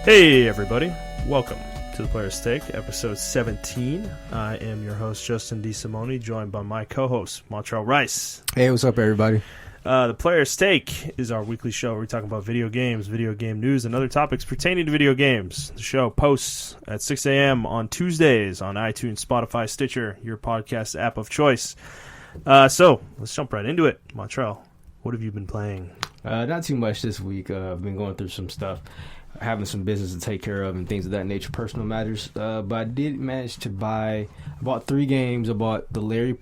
Hey everybody, welcome to The Player's Take, episode 17. I am your host, Justin DeSimone, joined by my co-host, Montrell Rice. Hey, what's up everybody? The Player's Take is our weekly show where we talk about video games, video game news, and other topics pertaining to video games. The show posts at 6 a.m. on Tuesdays on iTunes, Spotify, Stitcher, your podcast app of choice. So, let's jump right into it. Montrell, what have you been playing? Not too much this week. I've been going through some stuff, having some business to take care of and things of that nature, personal matters. But I did manage to I bought 3 games. I bought the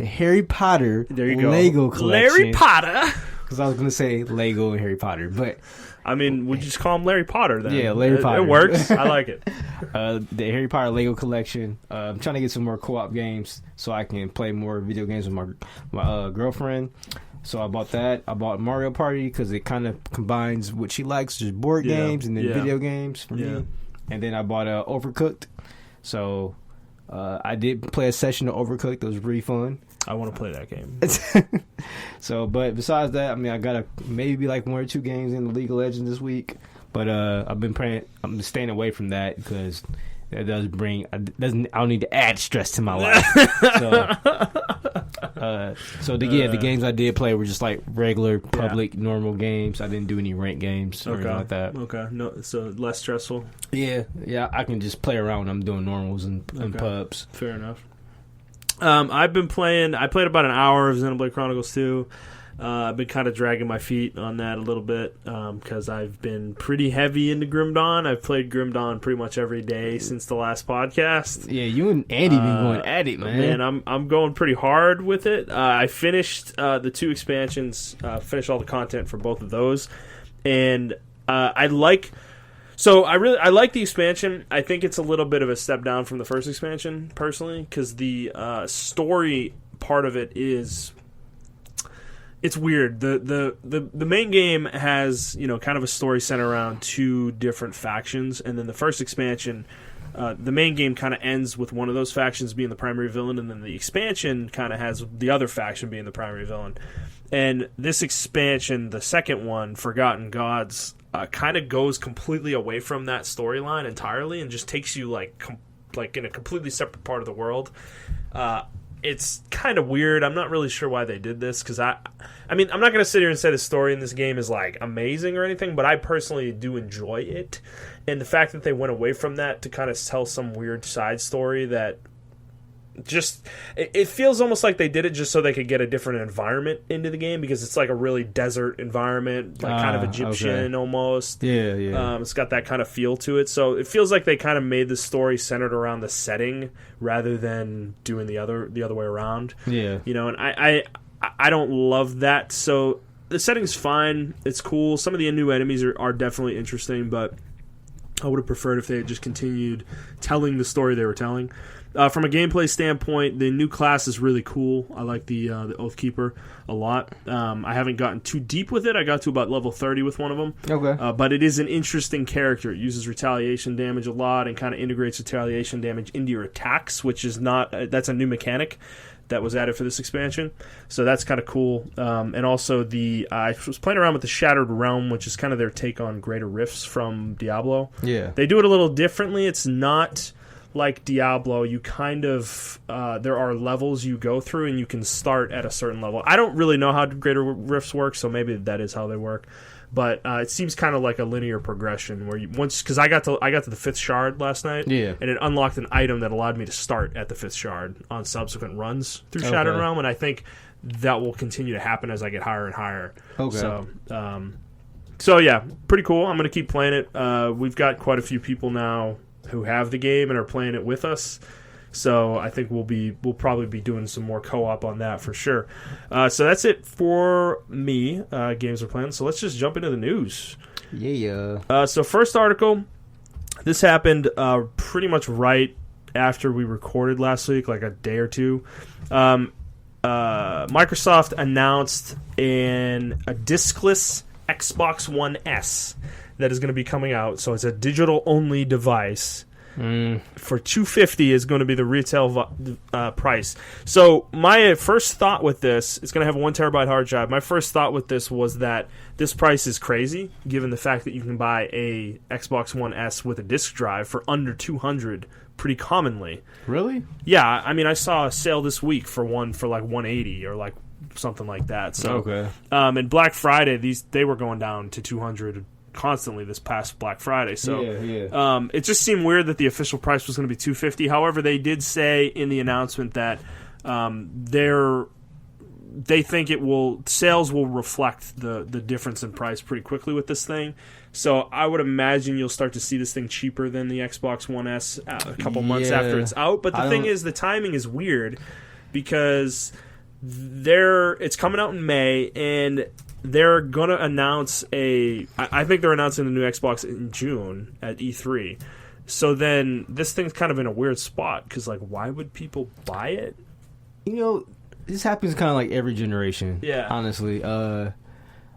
Harry Potter Lego collection. Larry Potter? Because I was going to say Lego and Harry Potter, but... I mean, would you just call him Larry Potter then? Yeah, Larry Potter. It works. I like it. The Harry Potter Lego collection. I'm trying to get some more co-op games so I can play more video games with my girlfriend. So I bought that. I bought Mario Party because it kind of combines what she likes, just board games and then video games for me. And then I bought Overcooked. So I did play a session of Overcooked. It was really fun. I want to play that game. So, but besides that, I mean, I got maybe like 1 or 2 games in the League of Legends this week. But I've been playing. I'm staying away from that because it does bring. I don't need to add stress to my life. The games I did play were just like regular public normal games. I didn't do any ranked games or anything like that. Okay, no, so less stressful. Yeah, I can just play around when I'm doing normals and pubs. Fair enough. I've been playing. I played about an hour of Xenoblade Chronicles 2. I've been kind of dragging my feet on that a little bit because I've been pretty heavy into Grim Dawn. I've played Grim Dawn pretty much every day since the last podcast. Yeah, you and Andy been going at it, man. Man, I'm going pretty hard with it. I finished the 2 expansions, finished all the content for both of those, and I like the expansion. I think it's a little bit of a step down from the first expansion, personally, because the story part of it is... It's weird. The main game has, kind of a story centered around 2 different factions, and then the first expansion, the main game kind of ends with one of those factions being the primary villain, and then the expansion kind of has the other faction being the primary villain. And this expansion, the second one, Forgotten Gods, kind of goes completely away from that storyline entirely and just takes you like in a completely separate part of the world. It's kind of weird. I'm not really sure why they did this because I mean, I'm not going to sit here and say the story in this game is like amazing or anything, but I personally do enjoy it. And the fact that they went away from that to kind of tell some weird side story that just it feels almost like they did it just so they could get a different environment into the game because it's like a really desert environment, like kind of Egyptian almost. Yeah. It's got that kind of feel to it, so it feels like they kind of made the story centered around the setting rather than doing the other way around. Yeah, and I don't love that. So the setting's fine, it's cool. Some of the new enemies are definitely interesting, but I would have preferred if they had just continued telling the story they were telling. From a gameplay standpoint, the new class is really cool. I like the Oathkeeper a lot. I haven't gotten too deep with it. I got to about level 30 with one of them. Okay. But it is an interesting character. It uses retaliation damage a lot and kind of integrates retaliation damage into your attacks, which is that's a new mechanic that was added for this expansion. So that's kind of cool. And also I was playing around with the Shattered Realm, which is kind of their take on Greater Rifts from Diablo. Yeah. They do it a little differently. It's not... like Diablo, you kind of there are levels you go through and you can start at a certain level. I don't really know how Greater Rifts work, so maybe that is how they work. But it seems kind of like a linear progression where because I got to the 5th shard last night, and it unlocked an item that allowed me to start at the 5th shard on subsequent runs through Shattered Realm, and I think that will continue to happen as I get higher and higher. Okay. So yeah, pretty cool. I'm going to keep playing it. We've got quite a few people now who have the game and are playing it with us, so I think we'll probably be doing some more co-op on that for sure. So that's it for me. Games we're playing. So let's just jump into the news. Yeah. So first article. This happened pretty much right after we recorded last week, like a day or two. Microsoft announced a diskless Xbox One S that is going to be coming out. So it's a digital-only device For $250 is going to be the retail price. So my first thought with this, it's going to have a 1 terabyte hard drive. My first thought with this was that this price is crazy, given the fact that you can buy a Xbox One S with a disk drive for under $200 pretty commonly. Really? Yeah, I mean, I saw a sale this week for one for like $180 or like something like that. So, okay. And Black Friday, they were going down to $200 constantly this past Black Friday. So, it just seemed weird that the official price was going to be $250. However, they did say in the announcement that they think sales will reflect the difference in price pretty quickly with this thing. So I would imagine you'll start to see this thing cheaper than the Xbox One S a couple months after it's out. But the thing is, the timing is weird because it's coming out in May, and they're going to announce I think they're announcing the new Xbox in June at E3. So then this thing's kind of in a weird spot because, like, why would people buy it? You know, this happens kind of like every generation. Yeah. Honestly.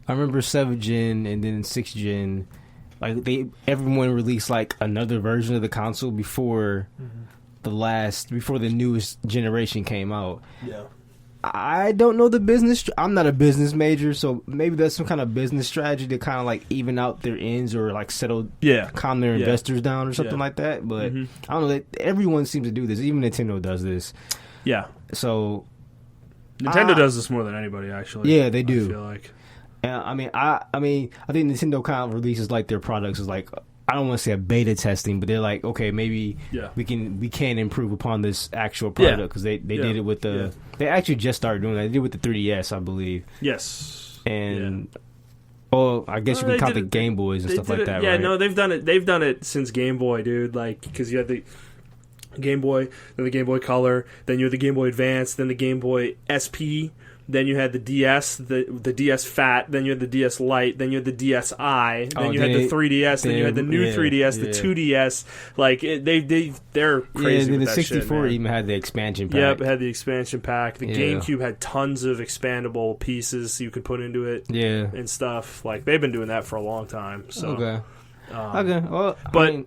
I remember 7th gen and then 6th gen. Like, everyone released, like, another version of the console before the newest generation came out. Yeah. I don't know the business. I'm not a business major, so maybe that's some kind of business strategy to kind of like even out their ends or like calm their investors down or something like that. But I don't know. Everyone seems to do this. Even Nintendo does this. Yeah. So Nintendo does this more than anybody, actually. Yeah, they do. I feel like. I mean, I think Nintendo kind of releases like their products as like, I don't want to say a beta testing, but they're like, okay, maybe we can improve upon this actual product because they did it with they actually just started doing that. They did it with the 3DS, I believe. Yes. And I guess you can count the Game Boys and stuff like that. Yeah, right? No, they've done it. They've done it since Game Boy, dude. Like, because you had the Game Boy, then the Game Boy Color, then you had the Game Boy Advance, then the Game Boy SP. Then you had the DS, the DS Fat. Then you had the DS Lite. Then you had the DSi. Then you had the 3DS. Then you had the new 3DS, the 2DS. Like they're crazy. And then with the that 64 shit, even had the expansion pack. Yep, it had the expansion pack. The GameCube had tons of expandable pieces you could put into it. Yeah, and stuff. Like they've been doing that for a long time. So okay. Well, but I mean,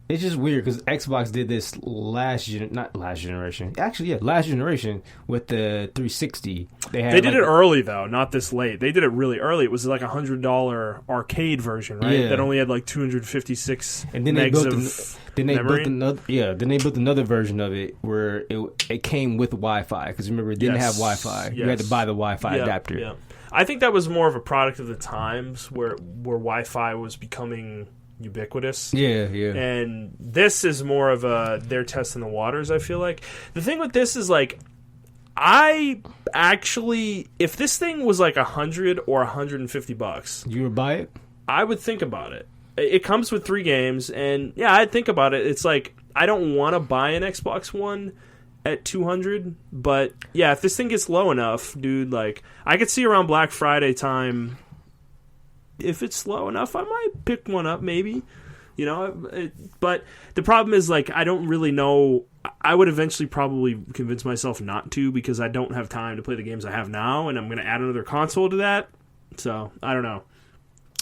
it's just weird because Xbox did this last generation with the 360. They did it early though, not this late. They did it really early. It was like $100 arcade version, right? Yeah. That only had like 256 and then megs Then they built another version of it where it came with Wi-Fi because remember it didn't have Wi-Fi. Yes. You had to buy the Wi-Fi adapter. Yeah. I think that was more of a product of the times where Wi-Fi was becoming ubiquitous. Yeah. And this is more of they're testing the waters, I feel like. The thing with this is like I actually, if this thing was like $100 or $150, you would buy it? I would think about it. It comes with 3 games, and yeah, I'd think about it. It's like I don't want to buy an Xbox One at $200, but yeah, if this thing gets low enough, dude, like I could see around Black Friday time. If it's low enough, I might pick one up, maybe. You know, but the problem is, like, I don't really know. I would eventually probably convince myself not to because I don't have time to play the games I have now, and I'm going to add another console to that. So, I don't know.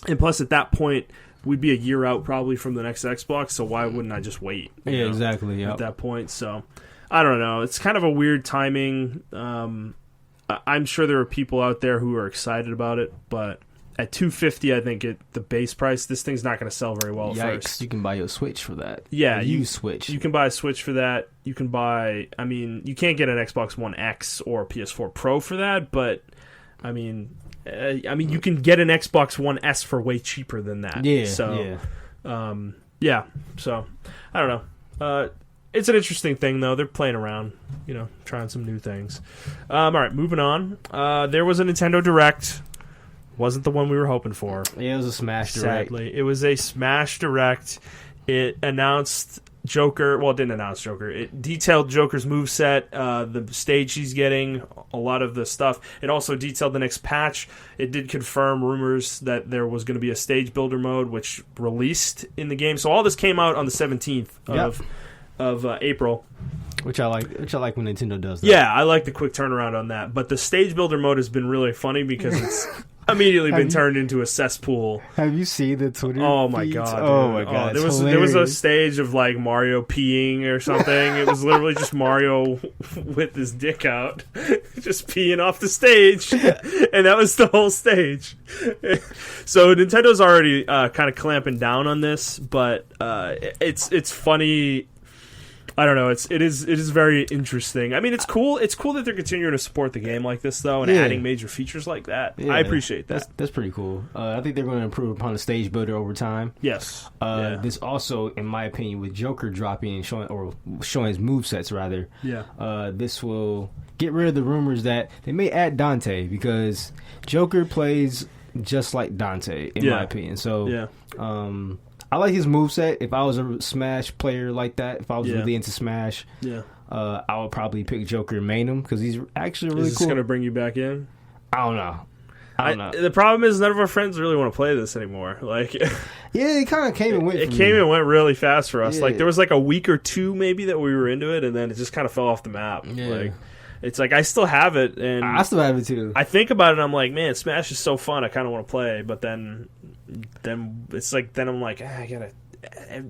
And plus, at that point, we'd be a year out probably from the next Xbox, so why wouldn't I just wait? Yeah, exactly. Yep. At that point, so I don't know. It's kind of a weird timing. I'm sure there are people out there who are excited about it, but at $250, I think the base price, this thing's not going to sell very well. Yikes, first. You can buy your Switch for that. Yeah, Switch. You can buy a Switch for that. You can buy. I mean, you can't get an Xbox One X or a PS4 Pro for that, but I mean, you can get an Xbox One S for way cheaper than that. Yeah. So, yeah. So, I don't know. It's an interesting thing, though. They're playing around, trying some new things. All right, moving on. There was a Nintendo Direct. Wasn't the one we were hoping for. Yeah, it was a Smash Direct. Sadly, it was a Smash Direct. It announced Joker. Well, it didn't announce Joker. It detailed Joker's moveset, the stage he's getting, a lot of the stuff. It also detailed the next patch. It did confirm rumors that there was going to be a stage builder mode, which released in the game. So all this came out on the 17th of April. Which I like when Nintendo does that. Yeah, I like the quick turnaround on that. But the stage builder mode has been really funny because immediately been turned into a cesspool. Have you seen the Twitter? Oh my feeds? god! Oh my god! There was a stage of like Mario peeing or something. It was literally just Mario with his dick out, just peeing off the stage, and that was the whole stage. So Nintendo's already kind of clamping down on this, but it's funny. I don't know. It is very interesting. I mean, it's cool. It's cool that they're continuing to support the game like this, though, and adding major features like that. Yeah, I appreciate that. That's pretty cool. I think they're going to improve upon the stage builder over time. Yes. This also, in my opinion, with Joker dropping and showing his movesets rather. Yeah. This will get rid of the rumors that they may add Dante because Joker plays just like Dante, in my opinion. So. I like his moveset. If I was a Smash player like that, if I was really into Smash, I would probably pick Joker and main him because he's actually really cool. Is this going to bring you back in? I don't know. The problem is none of our friends really want to play this anymore. Like, yeah, it kind of came and went. It came and went really fast for us. Yeah. Like, there was like a week or two maybe that we were into it, and then it just kind of fell off the map. Yeah. Like, it's like I still have it, and I still have it too. I think about it, and I'm like, man, Smash is so fun. I kind of want to play, but then it's like I'm like, I gotta.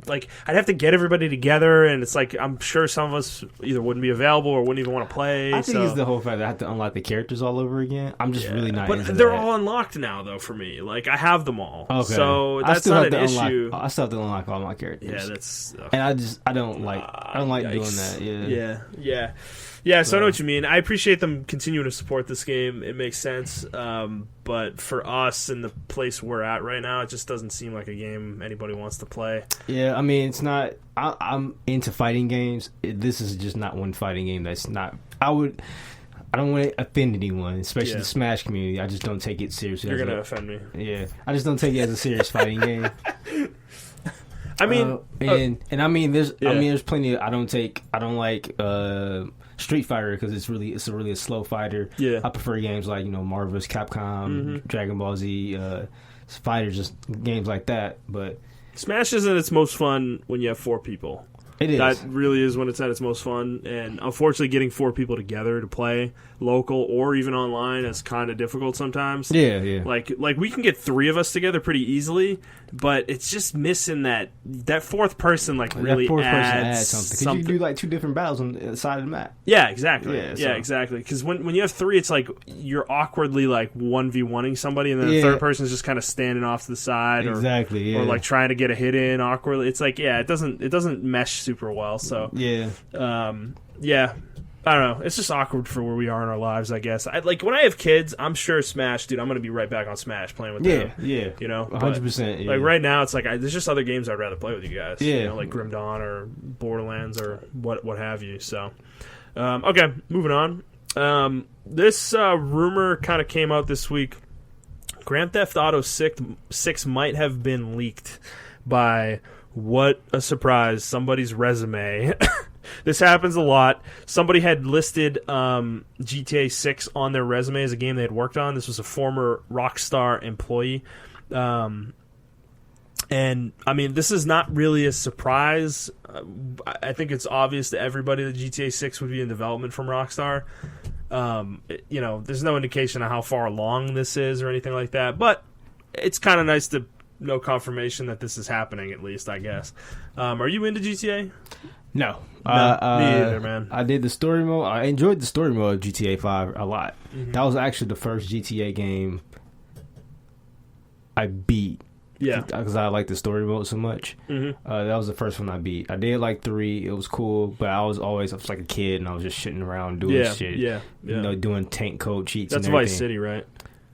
Like, I'd have to get everybody together, and it's like I'm sure some of us either wouldn't be available or wouldn't even want to play. I think it's the whole fact that I have to unlock the characters all over again. I'm just really not. But into they're that. all unlocked now, though. For me, like I have them all, okay. So that's not an issue. I still have to unlock all my characters. Yeah, that's. And I don't like doing that. Yeah. So I know what you mean. I appreciate them continuing to support this game. It makes sense. But for us in the place we're at right now, it just doesn't seem like a game anybody wants to play. Yeah, I mean, it's not. I'm into fighting games. This is just not one fighting game that's not. I don't want to offend anyone, especially the Smash community. I just don't take it seriously. You're gonna offend me. Yeah, I just don't take it as a serious fighting game. I mean, there's plenty. I don't like Street Fighter because it's really a slow fighter. Yeah, I prefer games like Marvel vs. Capcom, Dragon Ball Z, fighters, just games like that. But Smash isn't its most fun when you have 4 people. It is. That really is when it's at its most fun. And unfortunately, getting 4 people together to play local or even online is kind of difficult sometimes. Yeah. Like we can get 3 of us together pretty easily, but it's just missing that 4th person. Like really adds something. Because you can do like 2 different battles on the side of the map. Yeah, exactly. Yeah, exactly. Because when you have 3, it's like you're awkwardly like 1v1ing somebody, and then the third person is just kind of standing off to the side, or like trying to get a hit in awkwardly. It's like it doesn't mesh super well. So I don't know. It's just awkward for where we are in our lives, I guess. Like when I have kids, I'm sure Smash, dude. I'm gonna be right back on Smash playing with them. Yeah. 100%. Like right now, it's like there's just other games I'd rather play with you guys. Yeah, like Grim Dawn or Borderlands or what have you. So, okay, moving on. This rumor kind of came out this week. Grand Theft Auto 6 might have been leaked by, what a surprise, somebody's resume. This happens a lot. Somebody had listed GTA 6 on their resume as a game they had worked on. This was a former Rockstar employee. And, I mean, this is not really a surprise. I think it's obvious to everybody that GTA 6 would be in development from Rockstar. There's no indication of how far along this is or anything like that. But it's kind of nice to know confirmation that this is happening, at least, I guess. Are you into GTA? No. Me either, man. I did the story mode. I enjoyed the story mode of GTA 5 a lot. Mm-hmm. That was actually the first GTA game I beat. Yeah. Because I liked the story mode so much. Mm-hmm. That was the first one I beat. I did like 3. It was cool, but I was like a kid, and I was just shitting around doing shit. Yeah. Doing tank code cheats. That's and everything. Vice City, right?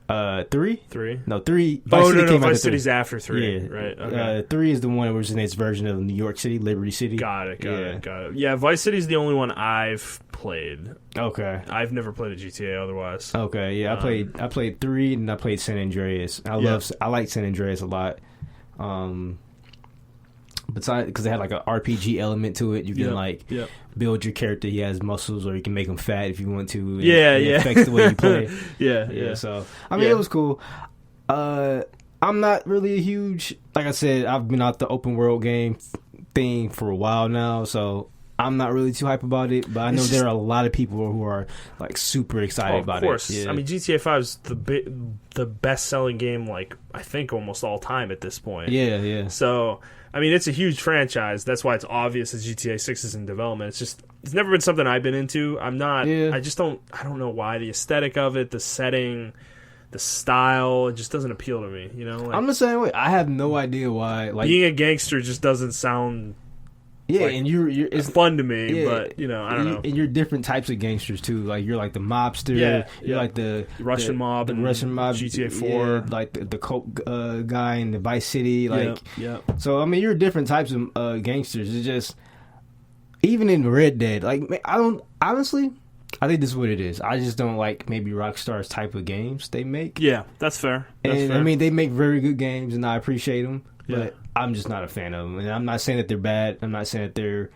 3? 3? No, 3. Vice City's after 3. Yeah. Right. Okay. 3 is the one that was in its version of New York City, Liberty City. Got it. Yeah, Vice City's the only one I've played. Okay. I've never played a GTA otherwise. Okay, yeah, I played 3 and I played San Andreas. I like San Andreas a lot. Besides, because it had like an RPG element to it, you can build your character. He has muscles, or you can make him fat if you want to. It affects the way you play. Yeah. So I mean, it was cool. I'm not really a huge, like I said, I've been out the open world game thing for a while now, so I'm not really too hype about it, but I know there are a lot of people who are like super excited about it. Of course. Yeah. I mean, GTA 5 is the best-selling game, like, I think almost all time at this point. Yeah. So, I mean, it's a huge franchise. That's why it's obvious that GTA 6 is in development. It's never been something I've been into. I don't know why. The aesthetic of it, the setting, the style, it just doesn't appeal to me, you know? Like, I'm the same way. I have no idea why. Like, being a gangster just doesn't sound... Yeah, like, and it's fun to me, but, you know, I don't know. And you're different types of gangsters, too. Like, you're like the mobster. You're like the Russian mob. The Russian mob. GTA 4. Yeah, like the Coke guy in the Vice City. Like, So, I mean, you're different types of gangsters. It's just... Even in Red Dead, like, honestly, I think this is what it is. I just don't like maybe Rockstar's type of games they make. Yeah, that's fair. I mean, they make very good games, and I appreciate them. But I'm just not a fan of them. And I'm not saying that they're bad. I'm not saying that they're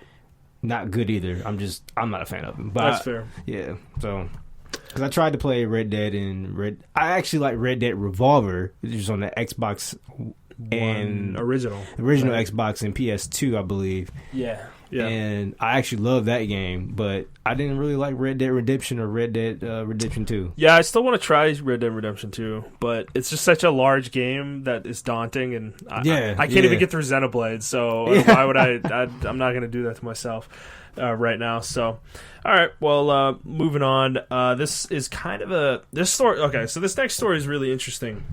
not good either. I'm not a fan of them. But that's fair. Yeah. So, because I tried to play Red Dead I actually like Red Dead Revolver, which is on the Xbox and original Xbox and PS2, I believe. Yeah. And I actually love that game, but I didn't really like Red Dead Redemption or Red Dead Redemption 2. Yeah, I still want to try Red Dead Redemption 2, but it's just such a large game that is daunting, and I can't even get through Xenoblade, so why would I'm not going to do that to myself right now. So, all right, well, moving on. This is kind of this story. Okay, so this next story is really interesting.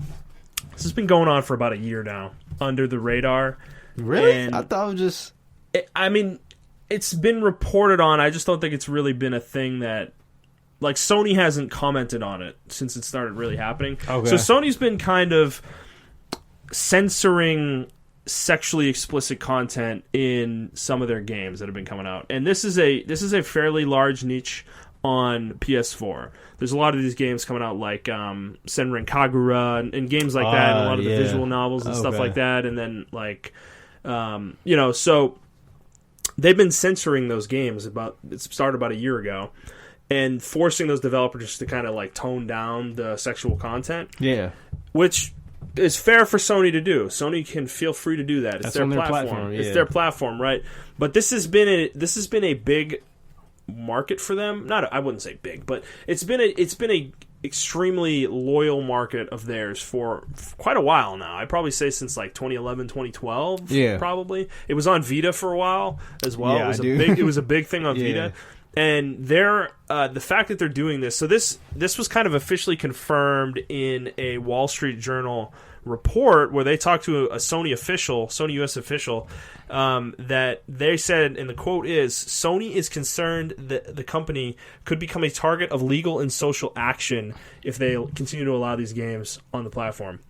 This has been going on for about a year now, under the radar. Really? I thought it was just... It's been reported on. I just don't think it's really been a thing that, like, Sony hasn't commented on it since it started really happening. Okay. So Sony's been kind of censoring sexually explicit content in some of their games that have been coming out, and this is a fairly large niche on PS4. There's a lot of these games coming out, like Senran Kagura and games like that, and a lot of the visual novels and stuff like that, and then like so. They've been censoring those games it started about a year ago, and forcing those developers to kind of like tone down the sexual content. Yeah. Which is fair for Sony to do. Sony can feel free to do that. It's their platform. It's their platform, right? But this has been a big market for them. I wouldn't say big, but it's been a extremely loyal market of theirs for quite a while now. I'd probably say since like 2011, 2012. Yeah. Probably. It was on Vita for a while as well. Yeah, it was a big thing on Vita. And the fact that they're doing this, so this was kind of officially confirmed in a Wall Street Journal report where they talked to a Sony US official, that they said, and the quote is, Sony is concerned that the company could become a target of legal and social action if they continue to allow these games on the platform.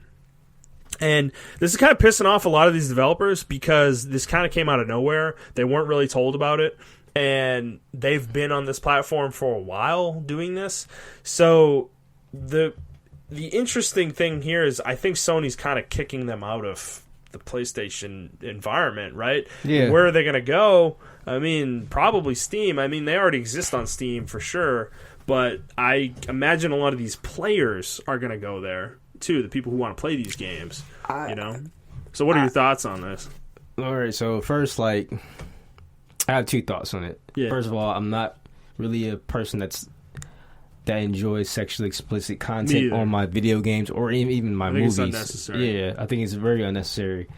And this is kind of pissing off a lot of these developers because this kind of came out of nowhere. They weren't really told about it, and they've been on this platform for a while doing this. So the interesting thing here is I think Sony's kind of kicking them out of the PlayStation environment, right? Yeah. Where are they going to go? I mean, probably Steam. I mean, they already exist on Steam for sure, but I imagine a lot of these players are going to go there too, the people who want to play these games, So what are your thoughts on this? All right, so first, like, I have two thoughts on it. Yeah. First of all, I'm not really a person that enjoys sexually explicit content on my video games or even my movies. It's unnecessary. Yeah, I think it's very unnecessary.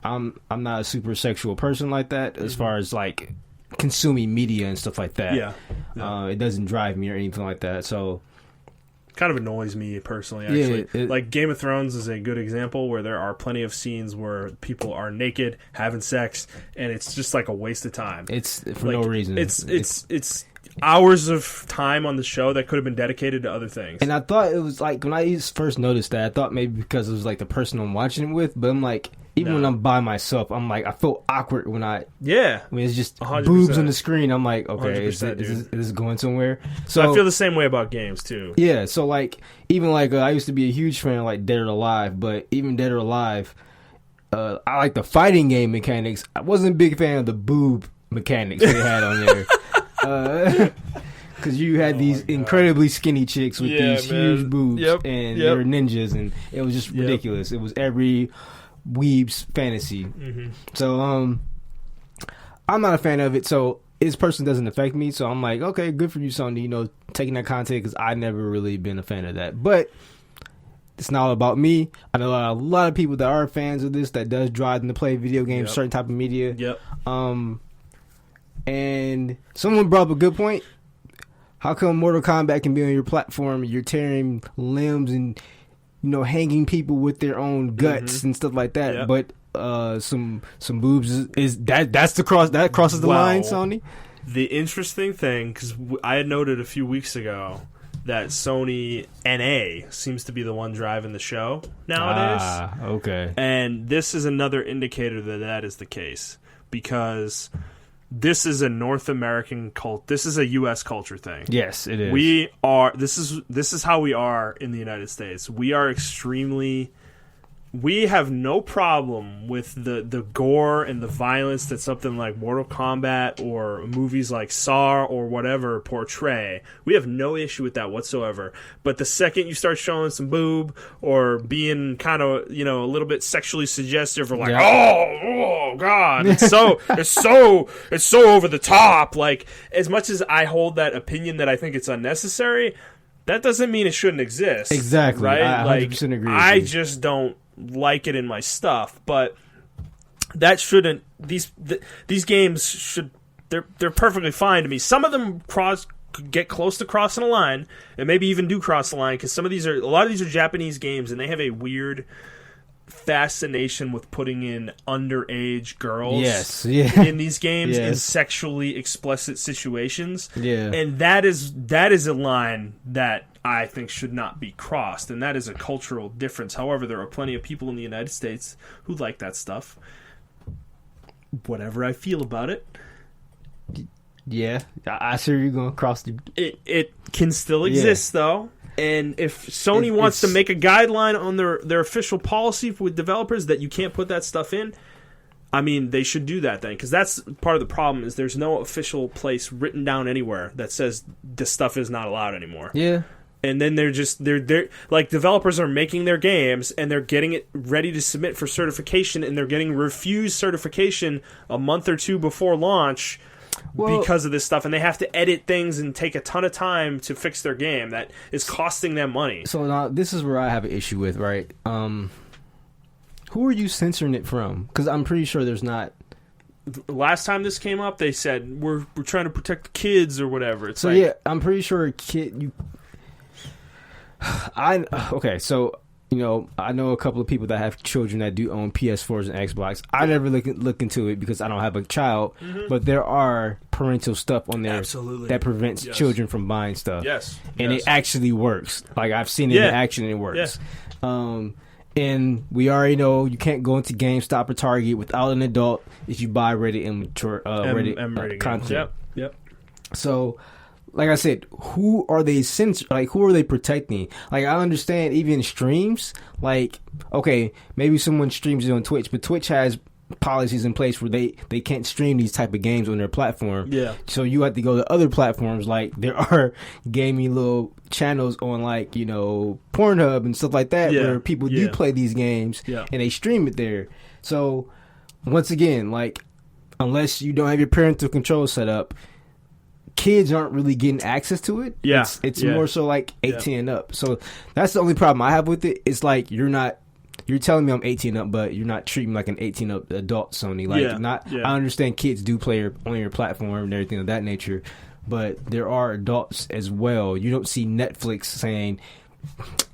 I'm not a super sexual person like that as far as like consuming media and stuff like that. Yeah. It doesn't drive me or anything like that. So kind of annoys me personally, actually. Like Game of Thrones is a good example where there are plenty of scenes where people are naked having sex, and it's just like a waste of time. It's for no reason. It's hours of time on the show that could have been dedicated to other things. And I thought it was like, when I first noticed that, I thought maybe because it was like the person I'm watching it with, but I'm like, even when I'm by myself, I'm like, I feel awkward when it's just 100%. Boobs on the screen. I'm like, okay, is this going somewhere? So I feel the same way about games too. Yeah, so like, even like I used to be a huge fan of like Dead or Alive, but even Dead or Alive, I like the fighting game mechanics. I wasn't a big fan of the boob mechanics they had on there. Because you had these incredibly skinny chicks with these huge boobs, and they were ninjas, and it was just ridiculous. It was every weeb's fantasy. So I'm not a fan of it. So this person doesn't affect me, so I'm like, okay, good for you, Sony. You know, taking that content because I never really been a fan of that, but. It's not all about me. I know a lot of people that are fans of this that does drive them to play video games, certain type of media. Yep. And someone brought up a good point. How come Mortal Kombat can be on your platform and you're tearing limbs and hanging people with their own guts and stuff like that? But some boobs is that's the cross that crosses the line, Sony. The interesting thing, because I had noted a few weeks ago that Sony NA seems to be the one driving the show nowadays. Okay. And this is another indicator that is the case, because this is a North American cult. This is a U.S. culture thing. Yes, it is. This is how we are in the United States. We have no problem with the gore and the violence that something like Mortal Kombat or movies like Saw or whatever portray. We have no issue with that whatsoever. But the second you start showing some boob or being kind of, a little bit sexually suggestive, or like, oh God, it's so over the top. Like, as much as I hold that opinion that I think it's unnecessary, that doesn't mean it shouldn't exist. Exactly. Right? I 100% agree with you. I just don't like it in my stuff, but that shouldn't. These games should. They're perfectly fine to me. Some of them get close to crossing a line, and maybe even do cross the line, because a lot of these are Japanese games, and they have a weird fascination with putting in underage girls in these games in sexually explicit situations. And that is a line that I think should not be crossed, and that is a cultural difference. However, there are plenty of people in the United States who like that stuff. Whatever I feel about it. Yeah, I see you're going to cross the... It can still exist, though. And if Sony wants to make a guideline on their official policy with developers that you can't put that stuff in, I mean, they should do that then, because that's part of the problem. Is there's no official place written down anywhere that says this stuff is not allowed anymore. Yeah. And then they're like, developers are making their games and they're getting it ready to submit for certification, and they're getting refused certification a month or two before launch because of this stuff, and they have to edit things and take a ton of time to fix their game that is costing them money. So now this is where I have an issue with, right? Who are you censoring it from? Because I'm pretty sure there's not. Last time this came up, they said we're trying to protect the kids or whatever. It's so like, yeah, I'm pretty sure so I know a couple of people that have children that do own PS4s and Xbox. I never look into it because I don't have a child, but there are parental stuff on there that prevents children from buying stuff. And it actually works. Like, I've seen it in action, and it works. And we already know you can't go into GameStop or Target without an adult if you buy rated content. Yep. So, like I said, who are they who are they protecting? Like, I understand even streams. Like, okay, maybe someone streams it on Twitch, but Twitch has policies in place where they can't stream these type of games on their platform. Yeah. So you have to go to other platforms. Like, there are gaming little channels on, like, Pornhub and stuff like that, where people do play these games and they stream it there. So once again, like, unless you don't have your parental control set up, kids aren't really getting access to it. It's more so like 18 and up. So that's the only problem I have with it. It's like, you're telling me I'm 18 up, but you're not treating me like an 18 up adult, Sony. Like, I understand kids do play on your platform and everything of that nature, but there are adults as well. You don't see Netflix saying,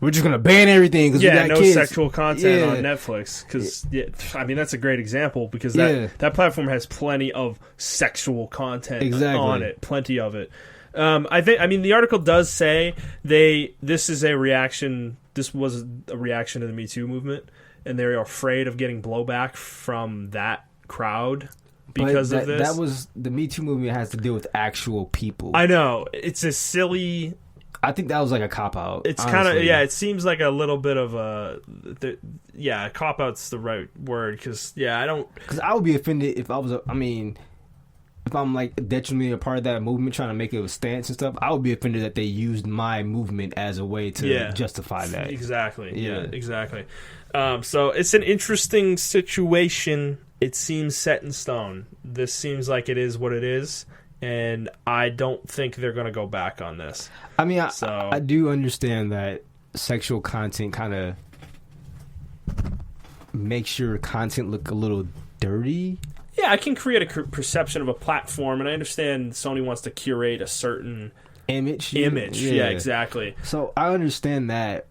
we're just gonna ban everything because we got no kids. Sexual content on Netflix, because I mean, that's a great example, because that platform has plenty of sexual content on it, plenty of it. I mean the article does say this was a reaction to the Me Too movement, and they're afraid of getting blowback from that crowd because of this. That was the Me Too movement has to deal with actual people. I know, it's a silly. I think that was like a cop-out. It's kind of, it seems like a little bit of a... cop-out's the right word, because, Because I would be offended if I was, if I'm, like, detrimentally a part of that movement, trying to make it a stance and stuff, I would be offended that they used my movement as a way to justify that. Exactly. Yeah, exactly. So it's an interesting situation. It seems set in stone. This seems like it is what it is. and I don't think they're going to go back on this. I mean, I do understand that sexual content kind of makes your content look a little dirty. Yeah, I can create a perception of a platform, and I understand Sony wants to curate a certain image. Yeah, exactly. So I understand that.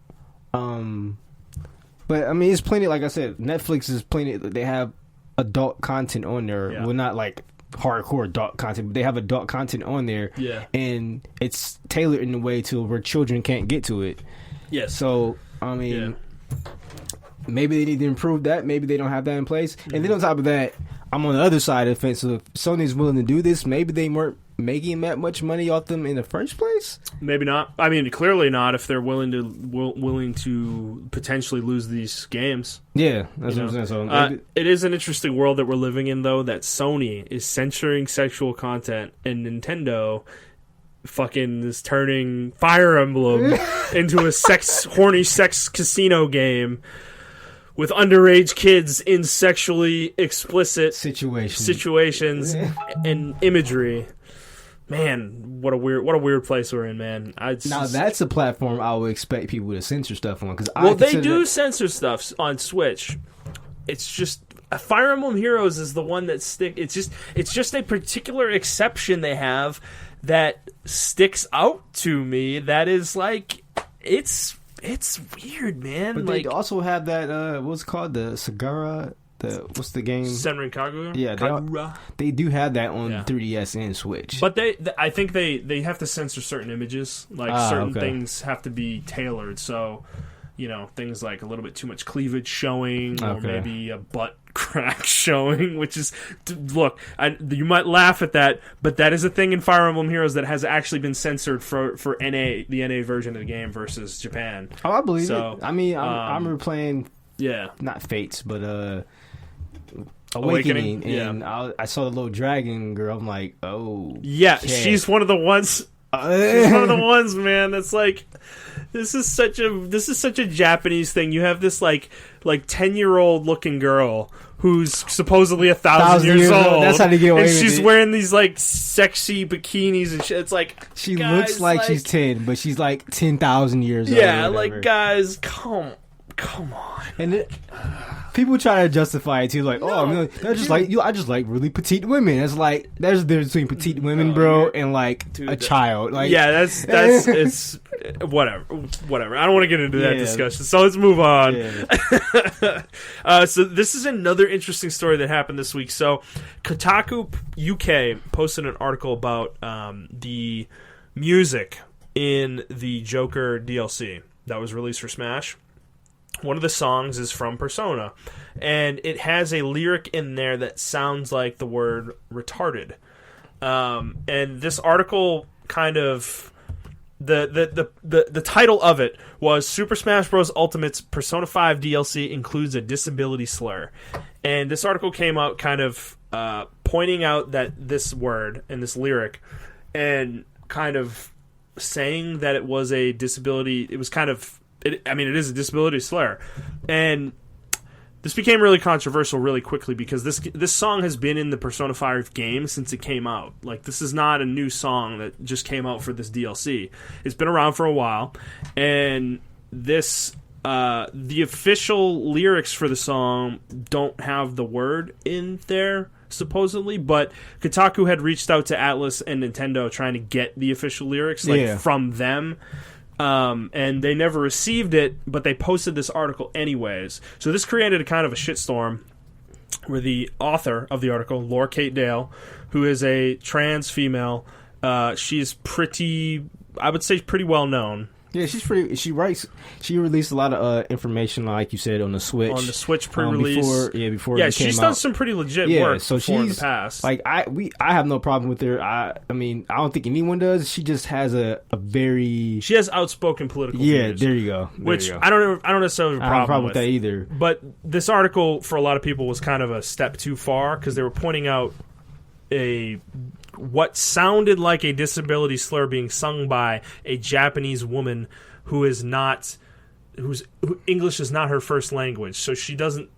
But I mean, it's plenty. Like I said, Netflix is plenty. They have adult content on there. Yeah. Well, not like hardcore adult content, but they have adult content on there. Yeah, and it's tailored in a way to where children can't get to it. Yes. So I mean, maybe they need to improve that. Maybe they don't have that in place. Mm-hmm. And then on top of that, I'm on the other side of the fence. So if Sony's willing to do this, maybe they weren't making that much money off them in the first place. Maybe not. I mean, clearly not. If they're willing to potentially lose these games. Yeah, that's what I'm saying. So it is an interesting world that we're living in, though. That Sony is censoring sexual content, and Nintendo fucking is turning Fire Emblem into a horny sex casino game with underage kids in sexually explicit situations and imagery. Man, what a weird place we're in, man. Now that's a platform I would expect people to censor stuff on, because they do censor stuff on Switch. It's just Fire Emblem Heroes is the one that It's just a particular exception they have that sticks out to me. That is like it's weird, man. But they also have that what's it called, the Sagara. What's the game? Senran Kagura? Yeah, they do have that on 3DS and Switch. But I think they have to censor certain images. Like certain things have to be tailored. So, things like a little bit too much cleavage showing, or maybe a butt crack showing. Which is, look, you might laugh at that, but that is a thing in Fire Emblem Heroes that has actually been censored for NA, the NA version of the game versus Japan. Oh, I believe it. I mean, I remember playing. Yeah, not Fates, but Awakening, and I saw the little dragon girl. I'm like, oh, yeah, she's one of the ones. She's one of the ones, man. That's like, this is such a Japanese thing. You have this like 10-year-old looking girl who's supposedly 1,000 years old. That's how they get away with it. And she's wearing these like sexy bikinis and shit. It's like, she looks like she's 10, but she's like 10,000 years old. Yeah, like, guys, come on. And people try to justify it too, like, they're just like, I just like really petite women. It's like, there's a difference between petite women, bro, and like a child. Like, yeah, that's it's whatever. I don't want to get into that discussion. So let's move on. Yeah. So this is another interesting story that happened this week. So Kotaku UK posted an article about the music in the Joker DLC that was released for Smash. One of the songs is from Persona, and it has a lyric in there that sounds like the word retarded. And this article kind of the title of it was Super Smash Bros. Ultimate's Persona 5 DLC includes a disability slur. And this article came out kind of pointing out that this word and this lyric, and kind of saying that it was a disability. It was kind of, it is a disability slur. And this became really controversial really quickly because this song has been in the Persona 5 game since it came out. Like, this is not a new song that just came out for this DLC. It's been around for a while, and this the official lyrics for the song don't have the word in there, supposedly, but Kotaku had reached out to Atlas and Nintendo trying to get the official lyrics from them. And they never received it, but they posted this article anyways. So this created a kind of a shitstorm where the author of the article, Laura Kate Dale, who is a trans female, she's pretty, I would say, pretty well known. Yeah, she's pretty. She released a lot of information, like you said, on the Switch. On the Switch pre-release. Before. Yeah, she's done some pretty legit work. So she's in the past. Like I have no problem with her. I mean, I don't think anyone does. She just has a very. She has outspoken political views. Yeah, there you go. I don't necessarily have a problem with that either. But this article, for a lot of people, was kind of a step too far because they were pointing out what sounded like a disability slur being sung by a Japanese woman whose English is not her first language. So she doesn't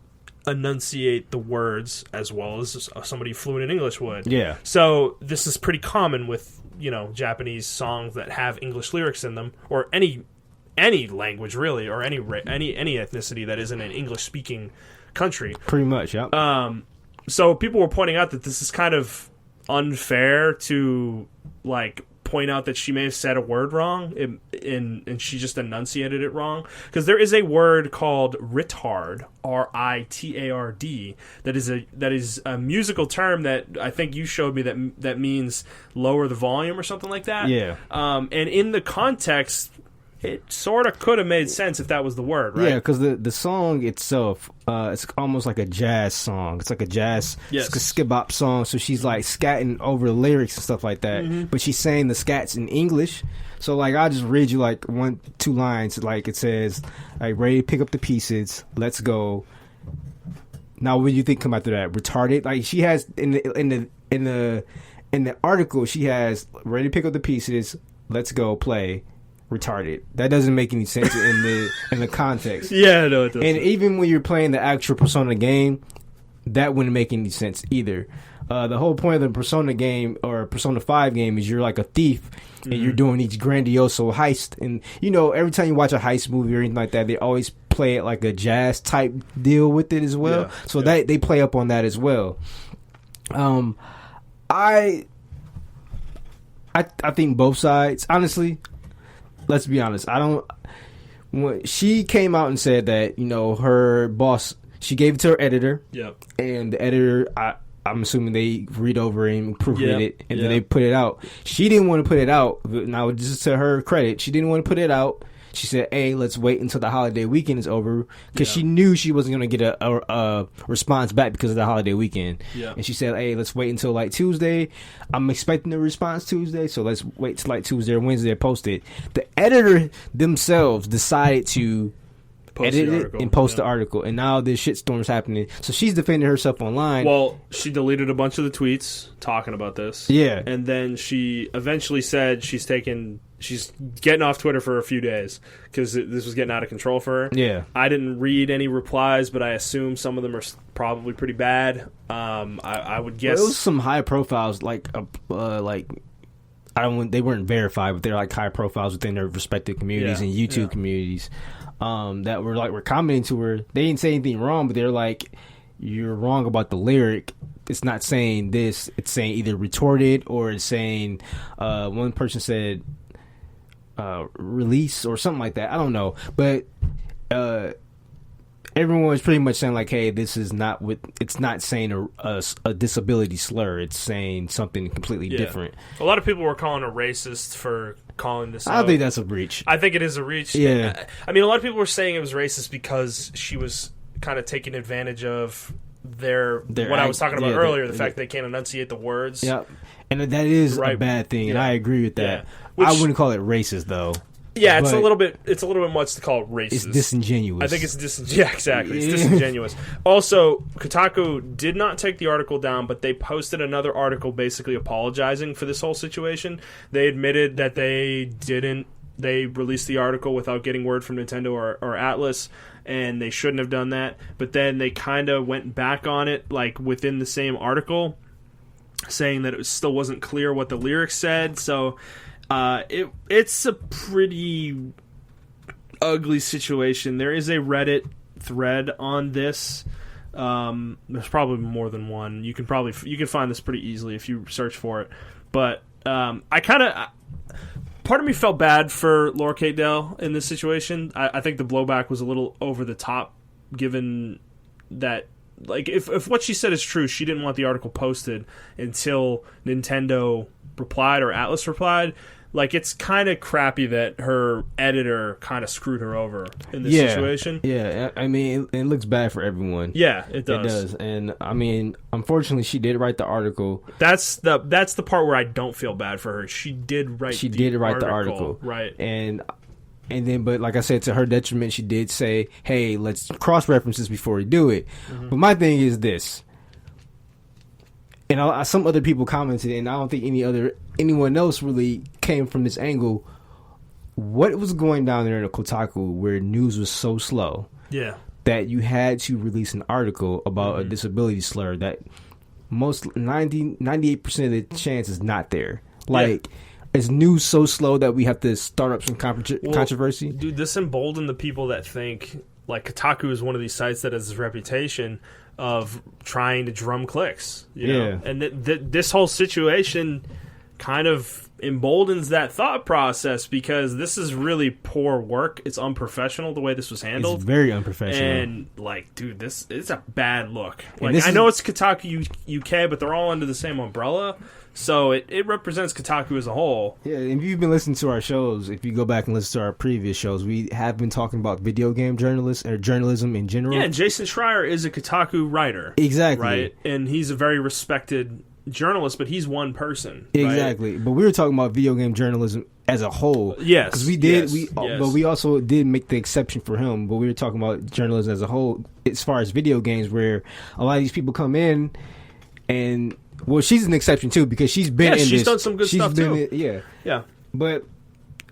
enunciate the words as well as somebody fluent in English would. Yeah. So this is pretty common with, Japanese songs that have English lyrics in them, or any language really, or any ethnicity that isn't an English speaking country. Pretty much, yeah. So people were pointing out that this is kind of unfair to point out that she may have said a word wrong and she just enunciated it wrong, because there is a word called ritard, ritard, that is a musical term that I think you showed me that means lower the volume or something like that. Yeah. And in the context, it sort of could have made sense if that was the word, right? Yeah, because the song itself, it's almost like a jazz song. It's like a jazz, yes, it's a skip-bop song. So she's like scatting over the lyrics and stuff like that. Mm-hmm. But she's saying the scats in English. So I'll just read you 1-2 lines. It says, ready to pick up the pieces. Let's go. Now, what do you think come after that? Retarded. She has in the article, she has ready to pick up the pieces. Let's go play. Retarded. That doesn't make any sense in the context. Yeah, no, it doesn't. And even when you're playing the actual Persona game, that wouldn't make any sense either. The whole point of the Persona game or Persona 5 game is you're like a thief and you're doing these grandiose heist. And every time you watch a heist movie or anything like that, they always play it like a jazz type deal with it as well. Yeah, so they play up on that as well. I think both sides, honestly. Let's be honest. When she came out and said that, her boss, she gave it to her editor. Yep. And the editor, I'm assuming they read over it and proofread it, and then they put it out. She didn't want to put it out. Now, just to her credit, she didn't want to put it out. She said, hey, let's wait until the holiday weekend is over, because she knew she wasn't going to get a response back because of the holiday weekend. Yeah. And she said, hey, let's wait until Tuesday. I'm expecting a response Tuesday, so let's wait till Tuesday or Wednesday to post it. The editor themselves decided to edit it and post the article, and now this shitstorm's happening. So she's defending herself online. Well, she deleted a bunch of the tweets talking about this. Yeah. And then she eventually said she's getting off Twitter for a few days because this was getting out of control for her. Yeah. I didn't read any replies, but I assume some of them are probably pretty bad. I would guess. Well, it was some high profiles, they weren't verified, but they're high profiles within their respective communities and YouTube communities that were commenting to her. They didn't say anything wrong, but they're like, you're wrong about the lyric. It's not saying this. It's saying either retorted or it's saying one person said release or something like that. I don't know, but everyone was pretty much saying hey, this is not it's not saying a disability slur. It's saying something completely different. A lot of people were calling her racist for calling this I out. think that's a breach. I think it is a reach. Yeah. I mean, a lot of people were saying it was racist because she was kind of taking advantage of what I was talking about earlier, the fact that they can't enunciate the words. Yeah. And that is a bad thing, and I agree with that. Yeah. I wouldn't call it racist, though. Yeah, it's a little bit much to call it racist. It's disingenuous. I think it's disingenuous. Yeah, exactly. It's disingenuous. Also, Kotaku did not take the article down, but they posted another article basically apologizing for this whole situation. They admitted that they released the article without getting word from Nintendo or Atlas, and they shouldn't have done that. But then they kind of went back on it, within the same article, saying that it still wasn't clear what the lyrics said. So it's a pretty ugly situation. There is a Reddit thread on this. There's probably more than one. You can find this pretty easily if you search for it. But part of me felt bad for Laura Kate Dell in this situation. I think the blowback was a little over the top, given that if what she said is true, she didn't want the article posted until Nintendo replied or Atlas replied. It's kind of crappy that her editor kind of screwed her over in this situation. Yeah, I mean, it looks bad for everyone. Yeah, it does. It does, and I mean, unfortunately, she did write the article. That's the part where I don't feel bad for her. She did write. The article, right? And then, but like I said, to her detriment, she did say, "Hey, let's cross-reference this before we do it." Mm-hmm. But my thing is this. And some other people commented, and I don't think anyone else really came from this angle. What was going down there in Kotaku where news was so slow? Yeah. that you had to release an article about a disability slur that 98% of the chance is not there. Like, is news so slow that we have to start up some controversy? Dude, this emboldened the people that think, like, Kotaku is one of these sites that has this reputation of trying to drum clicks. You know? And this whole situation kind of emboldens that thought process, because this is really poor work. It's unprofessional the way this was handled. It's very unprofessional. And, like, dude, this is a bad look. Like, I know it's Kotaku UK, but they're all under the same umbrella. So it represents Kotaku as a whole. Yeah, if you've been listening to our shows, if you go back and listen to our previous shows, we have been talking about video game journalists or journalism in general. Yeah, and Jason Schreier is a Kotaku writer. Exactly. Right? And he's a very respected journalist, but he's one person. Exactly. Right? But we were talking about video game journalism as a whole. Yes. Because we did, but we also did make the exception for him. But we were talking about journalism as a whole as far as video games, where a lot of these people come in and... Well, she's an exception too, because she's been in this. She's done some good stuff too. Yeah. But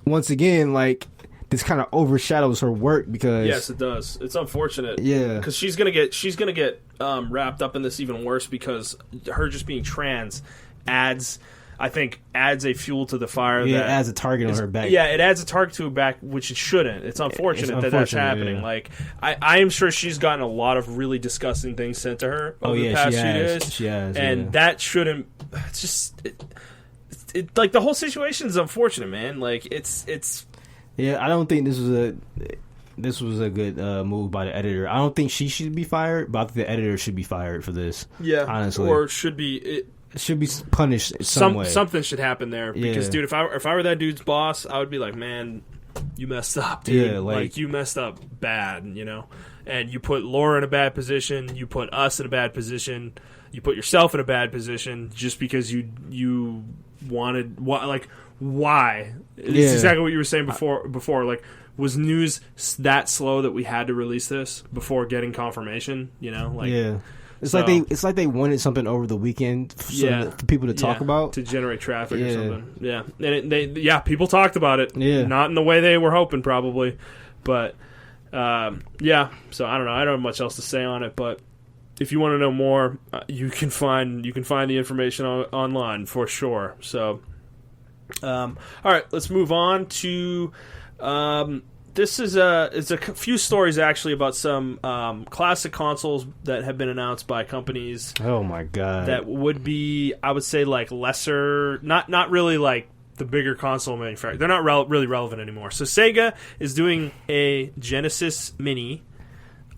once again, like, this kind of overshadows her work because... Yes, it does. It's unfortunate. Yeah. Because she's gonna get wrapped up in this even worse, because her just being trans adds a fuel to the fire. Yeah, it adds a target on her back. Yeah, it adds a target to her back, which it shouldn't. It's unfortunate that that's happening. Yeah. Like, I am sure she's gotten a lot of really disgusting things sent to her over the past few days. She has, and that shouldn't. It's just, like, the whole situation is unfortunate, man. Like, it's. Yeah, I don't think this was a good move by the editor. I don't think she should be fired, but I think the editor should be fired for this. Yeah, honestly, or should be. Should be punished some way. Something should happen there, because dude, if I were that dude's boss, I would be like, man, you messed up, dude. Yeah, like you messed up bad, you know. And you put Laura in a bad position, you put us in a bad position, you put yourself in a bad position just because you wanted why? It's exactly what you were saying before. Like, was news that slow that we had to release this before getting confirmation? You know, like It's like they wanted something over the weekend for people to talk about, to generate traffic or something. Yeah, and people talked about it. Yeah, not in the way they were hoping, probably, but So I don't know. I don't have much else to say on it, but if you want to know more, you can find the information online for sure. So, all right, let's move on to. It's a few stories actually about some classic consoles that have been announced by companies. Oh my god! That would be, I would say, like lesser, not really like the bigger console manufacturer. They're not really relevant anymore. So Sega is doing a Genesis Mini,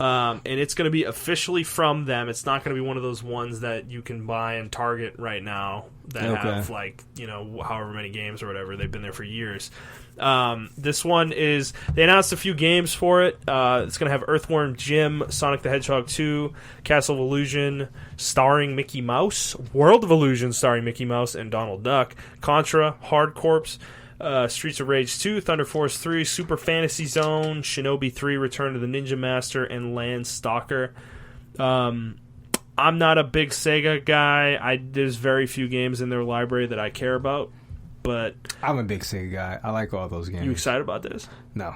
and it's going to be officially from them. It's not going to be one of those ones that you can buy in Target right now that have however many games or whatever. They've been there for years. This one is, they announced a few games for it. It's going to have Earthworm Jim, Sonic the Hedgehog 2, Castle of Illusion starring Mickey Mouse, World of Illusion starring Mickey Mouse and Donald Duck, Contra, Hard Corps, Streets of Rage 2, Thunder Force 3, Super Fantasy Zone, Shinobi 3, Return to the Ninja Master, and Land Stalker. I'm not a big Sega guy. There's very few games in their library that I care about. But I'm a big Sega guy. I like all those games. You excited about this? No.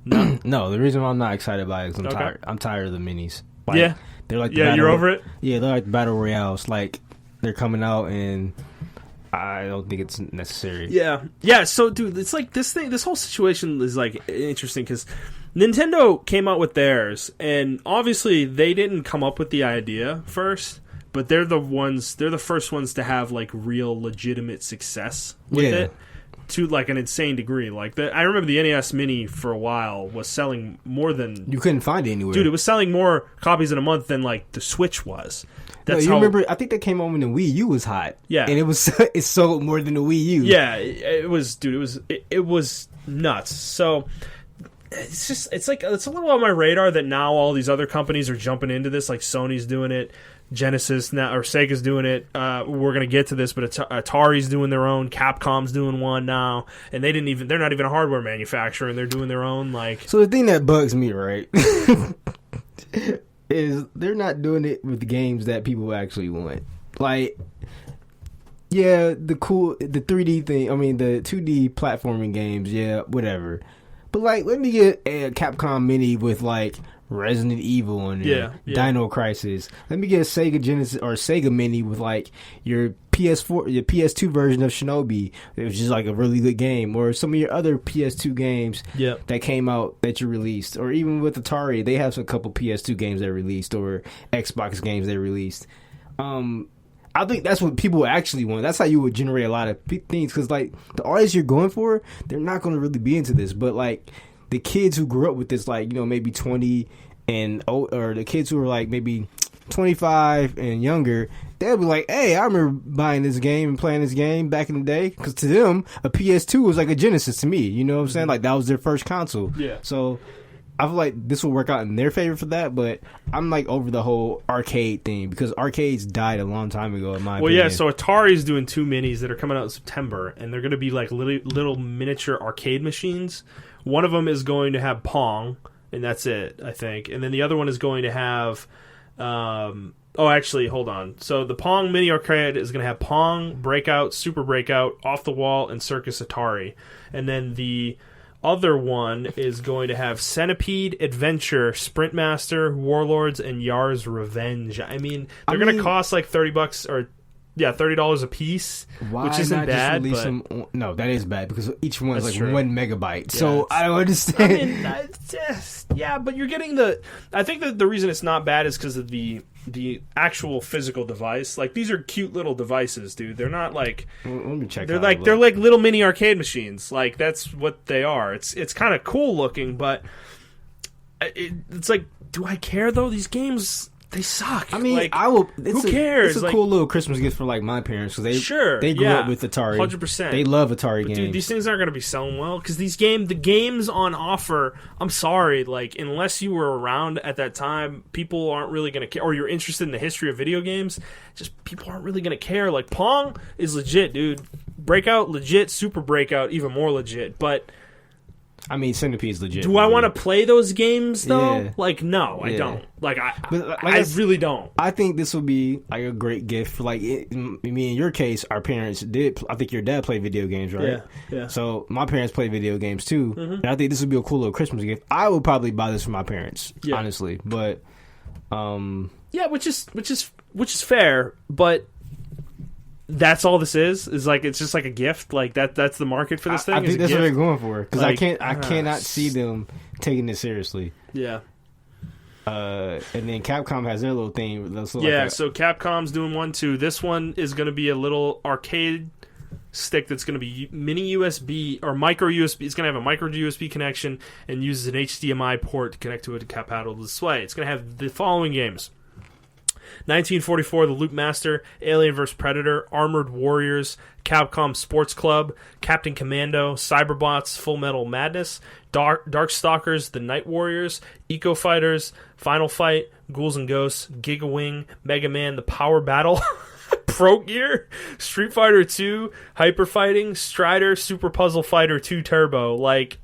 No, the reason why I'm not excited about it is I'm tired of the minis. Like, they're like you're over it? Yeah, they're like battle royales. Like, they're coming out and I don't think it's necessary. Yeah, so dude, it's like this whole situation is like interesting because Nintendo came out with theirs, and obviously they didn't come up with the idea first. But they're the first ones to have like real legitimate success with it to like an insane degree. Like I remember the NES Mini for a while was selling more than you couldn't find it anywhere. Dude, it was selling more copies in a month than like the Switch was. That's remember? I think that came on when the Wii U was hot. Yeah, and it sold more than the Wii U. Yeah, it was, dude. It was nuts. So. It's a little on my radar that now all these other companies are jumping into this. Like Sony's doing it, Genesis now, or Sega's doing it. We're gonna get to this, but Atari's doing their own, Capcom's doing one now, and they're not even a hardware manufacturer, and they're doing their own. Like, so the thing that bugs me, right, is they're not doing it with the games that people actually want. Like, yeah, the 3D thing. I mean, the 2D platforming games. Yeah, whatever. But, like, let me get a Capcom Mini with, like, Resident Evil in there, Yeah. Dino Crisis. Let me get a Sega Genesis or Sega Mini with like your PS4, your PS2 version of Shinobi. It was just like a really good game, or some of your other PS2 games that came out that you released, or even with Atari, they have a couple PS2 games they released, or Xbox games they released. I think that's what people actually want. That's how you would generate a lot of things, because like the artists you're going for, they're not going to really be into this, but like the kids who grew up with this, like, you know, maybe 20 and old, or the kids who are like maybe 25 and younger, they'll be like, hey, I remember buying this game and playing this game back in the day, because to them a PS2 was like a Genesis to me, you know what I'm saying? Like that was their first console. So I feel like this will work out in their favor for that, but I'm like over the whole arcade thing, because arcades died a long time ago in my opinion. Yeah, so Atari's doing 2 minis that are coming out in September, and they're going to be like little miniature arcade machines. One of them is going to have Pong, and that's it, I think. And then the other one is going to have... actually, hold on. So the Pong Mini Arcade is going to have Pong, Breakout, Super Breakout, Off the Wall, and Circus Atari. And then the other one is going to have Centipede, Adventure, Sprint Master, Warlords, and Yar's Revenge. I mean, they're going to cost like $30 or... Yeah, $30 a piece, which isn't bad. But... No, that is bad, because each one is like true. 1 megabyte. Yeah, so I don't understand. I mean, but you're getting the... I think that the reason it's not bad is because of the actual physical device. Like, these are cute little devices, dude. They're not like... Let me check. They're like little mini arcade machines. Like, that's what they are. It's kind of cool looking, but it's like, do I care though? These games... They suck. I mean, like, who cares? It's a cool little Christmas gift for like my parents, because they grew up with Atari. 100%. They love Atari games. Dude, these things aren't going to be selling well, because the games on offer. I'm sorry, like, unless you were around at that time, people aren't really going to care, or you're interested in the history of video games. Just people aren't really going to care. Like, Pong is legit, dude. Breakout legit. Super Breakout even more legit, but. I mean, Centipede's legit. Do I want to play those games though? Yeah. Like, no, I don't. Like, I really don't. I think this would be like a great gift for like me. In your case, our parents did. I think your dad played video games, right? Yeah. So my parents play video games too, and I think this would be a cool little Christmas gift. I would probably buy this for my parents, honestly. But which is fair, but. That's all this is like, it's just like a gift. Like that's the market for this thing. I think that's what they're going for, because like, I cannot see them taking this seriously. Yeah. And then Capcom has their little thing. So Capcom's doing one too. This one is going to be a little arcade stick that's going to be mini USB or micro USB. It's going to have a micro USB connection and uses an HDMI port to connect to a compatible display. It's going to have the following games: 1944, The Loop Master, Alien vs. Predator, Armored Warriors, Capcom Sports Club, Captain Commando, Cyberbots, Full Metal Madness, Darkstalkers, The Night Warriors, Eco Fighters, Final Fight, Ghouls and Ghosts, Giga Wing, Mega Man, The Power Battle, Pro Gear, Street Fighter 2, Hyper Fighting, Strider, Super Puzzle Fighter 2 Turbo. Like,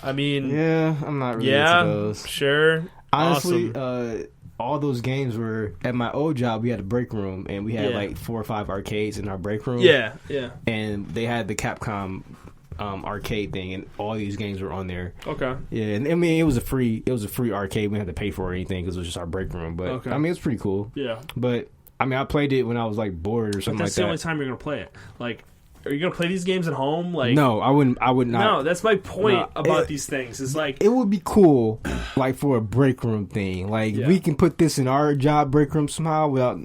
I mean... Yeah, I'm not really into those. Sure. Honestly, awesome. All those games were at my old job. We had a break room, and we had like 4 or 5 arcades in our break room. Yeah. And they had the Capcom arcade thing, and all these games were on there. Okay. Yeah, and I mean it was a free arcade. We didn't have to pay for it or anything, because it was just our break room. But I mean, it's pretty cool. Yeah. But I mean, I played it when I was like bored or something like that. That's the only time you're gonna play it. Like, are you gonna play these games at home? Like, no, I wouldn't. I would not. No, that's my point about these things. Is like, it would be cool, like for a break room thing. Like we can put this in our job break room somehow without,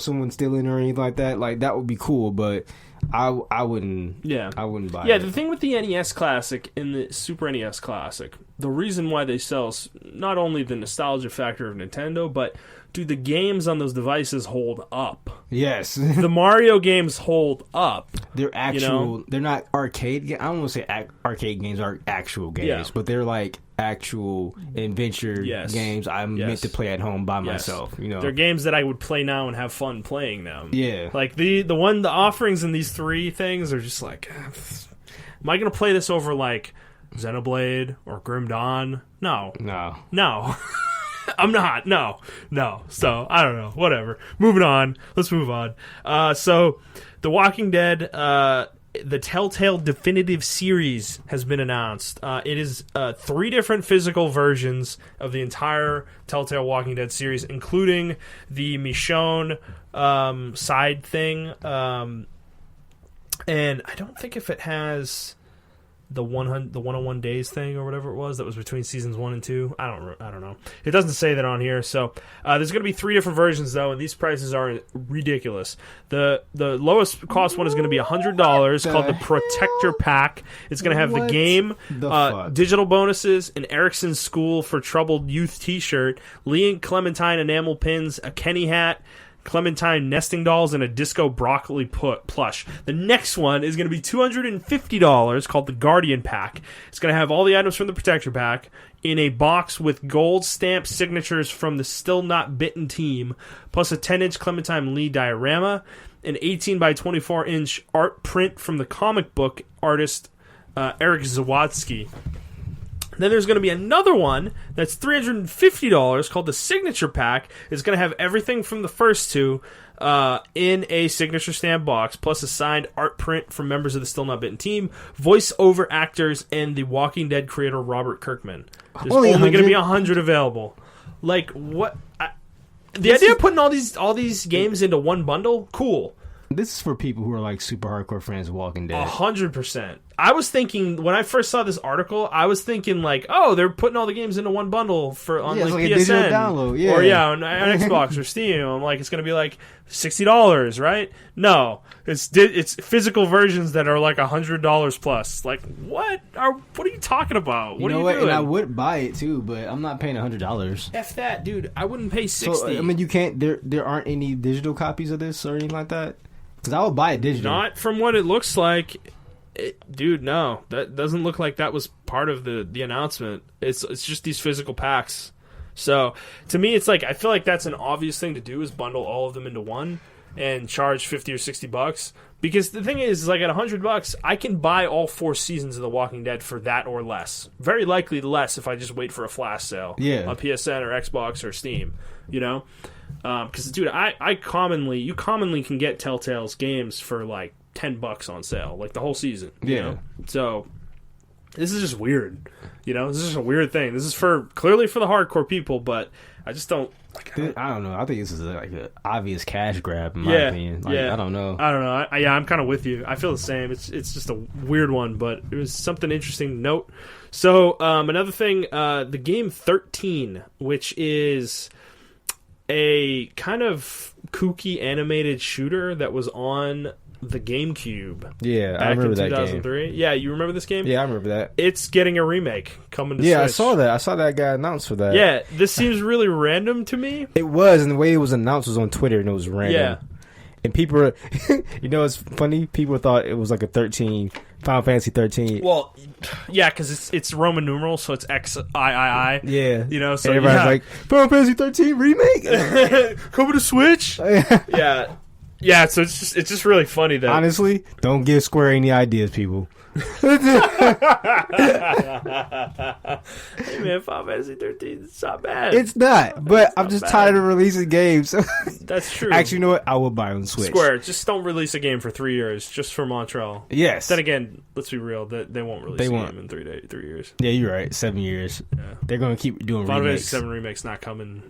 someone stealing or anything like that. Like that would be cool, but I wouldn't. Yeah, I wouldn't buy it. Yeah, the thing with the NES Classic and the Super NES Classic, the reason why they sell not only the nostalgia factor of Nintendo, but dude, the games on those devices hold up. Yes. The Mario games hold up. They're actual. They're not arcade games. I don't want to say arcade games are actual games, but they're like actual adventure games I'm meant to play at home by myself. They're games that I would play now and have fun playing them. Yeah. Like the offerings in these 3 things are just like, am I going to play this over like Xenoblade or Grim Dawn? No. I'm not. No. So, I don't know. Whatever. Moving on. Let's move on. So, The Walking Dead, the Telltale Definitive Series has been announced. It is 3 different physical versions of the entire Telltale Walking Dead series, including the Michonne side thing. And I don't think if it has the 101 days thing or whatever it was that was between seasons 1 and 2. I don't know. It doesn't say that on here. So there's going to be 3 different versions though, and these prices are ridiculous. The lowest cost one is going to be $100, called the Protector Pack. It's going to have the game, digital bonuses, an Erickson School for Troubled Youth T-shirt, Lee and Clementine enamel pins, a Kenny hat, Clementine nesting dolls, and a disco broccoli plush. The next one is going to be $250, called the Guardian Pack. It's going to have all the items from the Protector Pack in a box with gold stamped signatures from the Still Not Bitten team, plus a 10-inch Clementine Lee diorama, an 18 by 24-inch art print from the comic book artist Eric Zawadzki. Then there's going to be another one that's $350 called the Signature Pack. It's going to have everything from the first 2 in a signature stamp box, plus a signed art print from members of the Still Not Bitten team, voiceover actors, and the Walking Dead creator Robert Kirkman. There's only going to be 100 available. Like, what? The idea of putting all these games into one bundle, cool. This is for people who are like super hardcore fans of Walking Dead. 100%. I was thinking, when I first saw this article, I was thinking like, oh, they're putting all the games into one bundle on like PSN. A digital download, yeah. Or on Xbox or Steam. I'm like, it's going to be like $60, right? No. It's physical versions that are like $100 plus. Like, what are you talking about? What are you doing? And I would buy it too, but I'm not paying $100. F that, dude. I wouldn't pay $60. So, I mean, you can't, there aren't any digital copies of this or anything like that? Because I would buy it digital. Not from what it looks like. Dude, no. That doesn't look like that was part of the announcement. It's just these physical packs. So, to me, it's like, I feel like that's an obvious thing to do, is bundle all of them into one and charge $50 or $60. Because the thing is, like, at $100, I can buy all 4 seasons of The Walking Dead for that or less. Very likely less if I just wait for a flash sale on PSN or Xbox or Steam, you know? Because, dude, you commonly can get Telltale's games for, like, $10 on sale, like the whole season. You know? So this is just weird. You know, this is just a weird thing. This is clearly for the hardcore people, but I just don't. I don't know. I think this is like an obvious cash grab in my opinion. Like, I don't know. I'm kind of with you. I feel the same. It's just a weird one, but it was something interesting to note. So another thing, the game 13, which is a kind of kooky animated shooter that was on the GameCube. Yeah, I remember that 2003. Yeah, you remember this game? Yeah, I remember that. It's getting a remake coming to Switch. I saw that. I saw that guy announced for that. Yeah, this seems really random to me. It was, and the way it was announced was on Twitter, and it was random. Yeah. And people, it's funny. People thought it was like a Final Fantasy 13. Well, yeah, because it's Roman numerals, so it's XIII. Yeah, you know, so everybody's like, Final Fantasy 13 remake coming to Switch. Yeah. Yeah, so it's just really funny that, honestly, don't give Square any ideas, people. Hey man, Final Fantasy 13, it's not bad. It's not, but I'm just tired of releasing games. That's true. Actually, you know what? I will buy on Switch. Square, just don't release a game for 3 years, just for Montrell. Yes. Then again, let's be real, they won't release a game in 3 years. Yeah, you're right. 7 years. Yeah. They're going to keep doing Final remakes. Fantasy 7 remake's not coming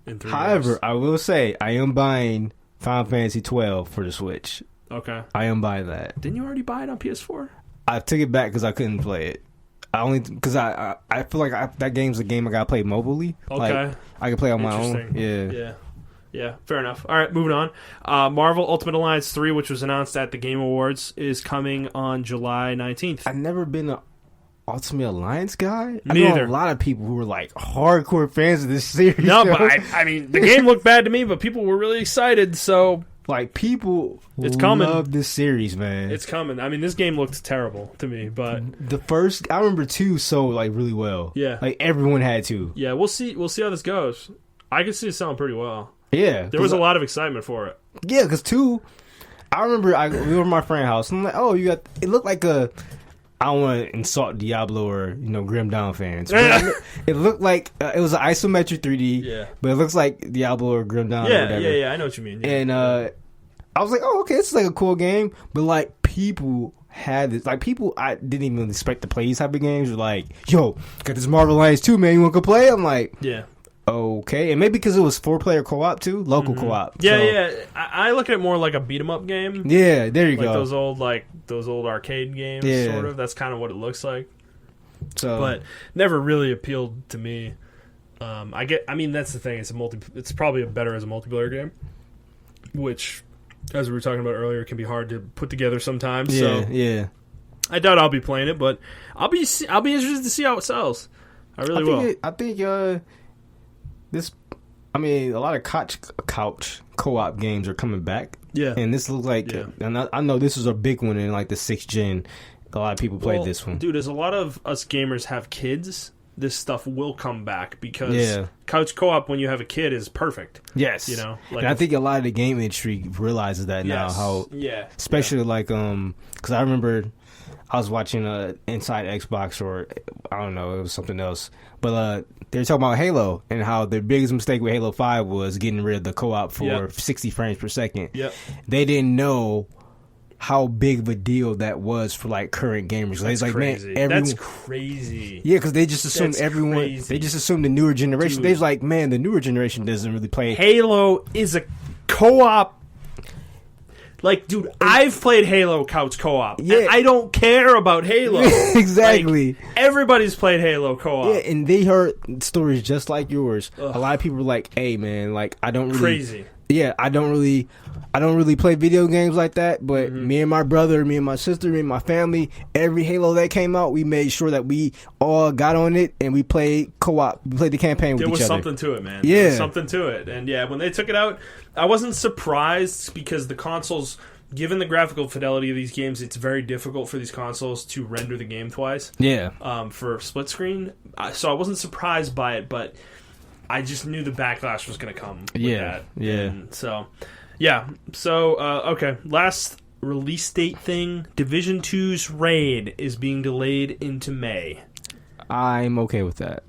in 3 years. However, I will say, I am buying Final Fantasy 12 for the Switch. Okay. I am buying that. Didn't you already buy it on PS4? I took it back because I couldn't play it. Because I feel like that game's a game I gotta play mobilely. Okay. Like, I can play on my own. Yeah. Fair enough. All right, moving on. Marvel Ultimate Alliance 3, which was announced at the Game Awards, is coming on July 19th. I've never been an Ultimate Alliance guy. Me neither. I know a lot of people who were like hardcore fans of this series. No, but I mean, the game looked bad to me, but people were really excited, so... Like, people love this series, man. It's coming. I mean, this game looked terrible to me, but... The first... I remember 2 sold, like, really well. Yeah. Like, everyone had 2. Yeah, we'll see how this goes. I can see it selling pretty well. Yeah. There was a lot of excitement for it. Yeah, because 2... I remember we were at my friend's house, and I'm like, oh, you got... It looked like a... I don't want to insult Diablo or, Grim Dawn fans. But it looked like it was an isometric 3D, but it looks like Diablo or Grim Dawn or whatever. Yeah, I know what you mean. Yeah. And I was like, oh, okay, this is like a cool game. But, like, people had this, like, people I didn't even expect to play these type of games were like, yo, got this Marvel Alliance 2, man, you want to go play? I'm like, yeah. Okay, and maybe because it was 4-player co-op too, local co-op. Yeah, so. yeah. I look at it more like a beat 'em up game. Yeah, there you go. Those old arcade games, yeah. sort of. That's kind of what it looks like. So, but never really appealed to me. I mean, that's the thing. It's probably better as a multiplayer game, which, as we were talking about earlier, can be hard to put together sometimes. Yeah, so yeah. I doubt I'll be playing it, but I'll be interested to see how it sells. I really will. I think a lot of couch co-op games are coming back. Yeah, and this looks like, and I know this is a big one in like the 6th gen. A lot of people played this one, dude. As a lot of us gamers have kids, this stuff will come back because couch co-op when you have a kid is perfect. Yes, you know, like and I think a lot of the game industry realizes that now. How especially like because I remember I was watching Inside Xbox, or I don't know, it was something else, but they were talking about Halo and how the biggest mistake with Halo 5 was getting rid of the co-op for 60 frames per second. Yep. They didn't know how big of a deal that was for like current gamers. That's like, crazy. Man, everyone, that's crazy. Yeah, because they just assumed they just assumed the newer generation. They're like, man, the newer generation doesn't really play. Halo is a co-op. Like, dude, I've played Halo couch co-op. Yeah, and I don't care about Halo. Exactly. Like, everybody's played Halo co-op. Yeah, and they heard stories just like yours. Ugh. A lot of people were like, "Hey, man, like I don't really crazy. Yeah, I don't really play video games like that. But me and my brother, me and my sister, me and my family, every Halo that came out, we made sure that we all got on it and we played co-op. We played the campaign with each other. There was something to it, man. Yeah, there was something to it. And yeah, when they took it out, I wasn't surprised because the consoles, given the graphical fidelity of these games, it's very difficult for these consoles to render the game twice. Yeah. For split screen, so I wasn't surprised by it, but I just knew the backlash was going to come. With that. Yeah. And so, yeah. So okay. Last release date thing: Division 2's raid is being delayed into May. I'm okay with that.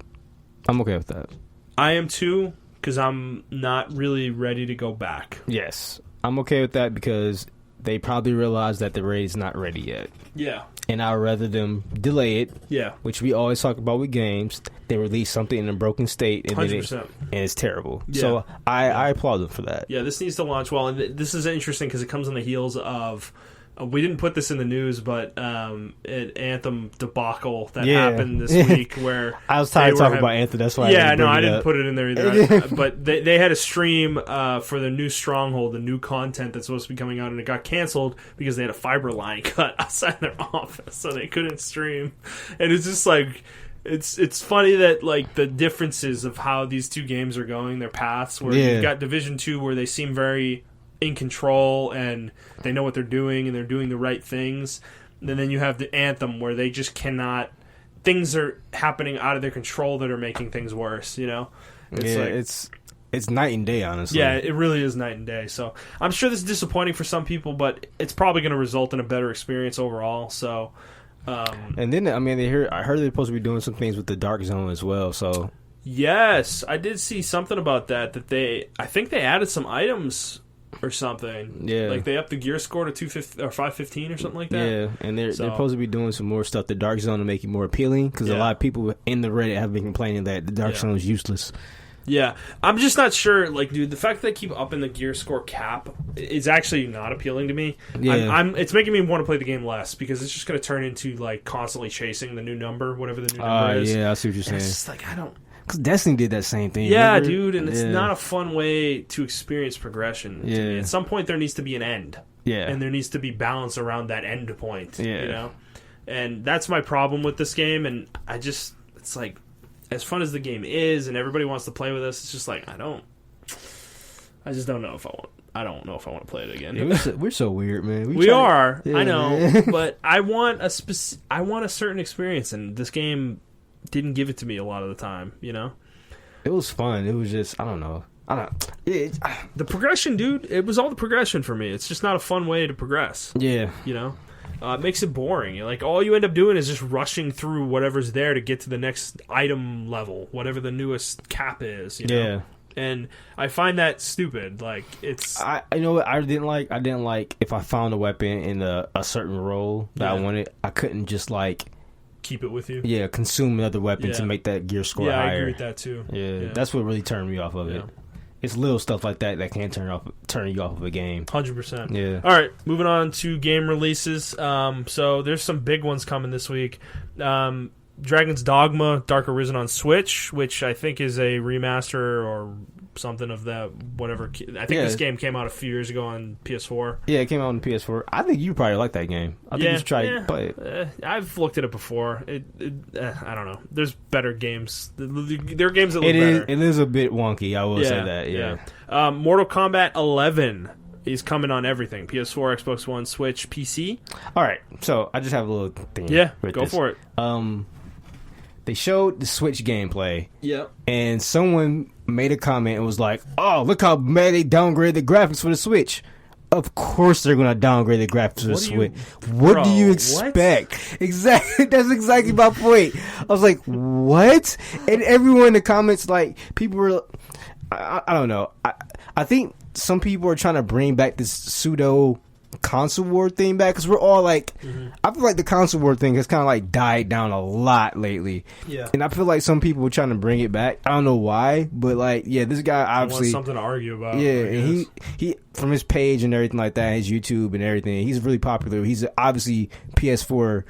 I am too, because I'm not really ready to go back. Yes, I'm okay with that because they probably realize that the raid's not ready yet. Yeah. And I'd rather them delay it. Yeah. Which we always talk about with games. They release something in a broken state and 100%. And it's terrible. Yeah. So I applaud them for that. Yeah, this needs to launch well. And this is interesting because it comes on the heels of... we didn't put this in the news, but Anthem debacle that happened this week where... I was tired of talking about Anthem, that's why I didn't put it in there either. But they had a stream for the new Stronghold, the new content that's supposed to be coming out, and it got canceled because they had a fiber line cut outside their office, so they couldn't stream. And it's just like... It's funny that like the differences of how these two games are going, their paths, where you've got Division 2 where they seem very... in control and they know what they're doing and they're doing the right things, and then you have the Anthem where they just cannot, things are happening out of their control that are making things worse, you know. It's night and day, honestly. Yeah, it really is night and day. So I'm sure this is disappointing for some people, but it's probably going to result in a better experience overall. So and then I heard they're supposed to be doing some things with the Dark Zone as well, so yes, I did see something about that I think they added some items or something. Yeah. Like they upped the gear score to 250 or 515 or something like that. Yeah, and they're supposed to be doing some more stuff, the Dark Zone, to make it more appealing, because a lot of people in the Reddit have been complaining that the Dark Zone is useless. Yeah. I'm just not sure, like, dude, the fact that they keep upping the gear score cap is actually not appealing to me. Yeah. It's making me want to play the game less, because it's just going to turn into, like, constantly chasing the new number, whatever the new number is. Yeah, I see what you're saying. It's just like, I don't... Because Destiny did that same thing. Yeah, remember? Dude, and it's not a fun way to experience progression. Yeah. To me. At some point, there needs to be an end. Yeah. And there needs to be balance around that end point. Yeah. You know? And that's my problem with this game, and it's like, as fun as the game is, and everybody wants to play with us, it's just like, I just don't know if I want... I don't know if I want to play it again. Yeah, we're so weird, man. We are. Yeah, I know. Man. But I want a certain experience, and this game didn't give it to me a lot of the time, you know? It was fun. It was just, I don't know. The progression, dude, it was all the progression for me. It's just not a fun way to progress. Yeah. You know? It makes it boring. Like, all you end up doing is just rushing through whatever's there to get to the next item level, whatever the newest cap is, you know? And I find that stupid. Like, it's... I know what I didn't like? I didn't like if I found a weapon in a certain role that I wanted, I couldn't just, like... Keep it with you? Yeah, consume another weapon to make that gear score higher. Yeah, I agree with that, too. Yeah, that's what really turned me off of it. It's little stuff like that can turn you off of a game. 100%. Yeah. All right, moving on to game releases. So there's some big ones coming this week. Dragon's Dogma Dark Arisen on Switch, which I think is a remaster or something of that, whatever. I think this game came out a few years ago on PS4. Yeah, it came out on PS4. I think you probably like that game. I think you should try to play it. I've looked at it before. I don't know. There's better games. There are games that look better. It is a bit wonky, I will say that, yeah. Mortal Kombat 11 is coming on everything. PS4, Xbox One, Switch, PC. All right, so I just have a little thing. Yeah, go for it. They showed the Switch gameplay. Yep. And someone made a comment and was like, "Oh, look how bad they downgraded the graphics for the Switch." Of course they're going to downgrade the graphics for the Switch. What do you expect? What? Exactly. That's exactly my point. I was like, what? And everyone in the comments, like, people were... I don't know. I think some people are trying to bring back this pseudo... console war thing back, because we're all like, I feel like the console war thing has kind of like died down a lot lately. Yeah, and I feel like some people are trying to bring it back. I don't know why, but like, yeah, this guy obviously wants something to argue about. Yeah, and he from his page and everything like that, his YouTube and everything, he's really popular. He's obviously PS4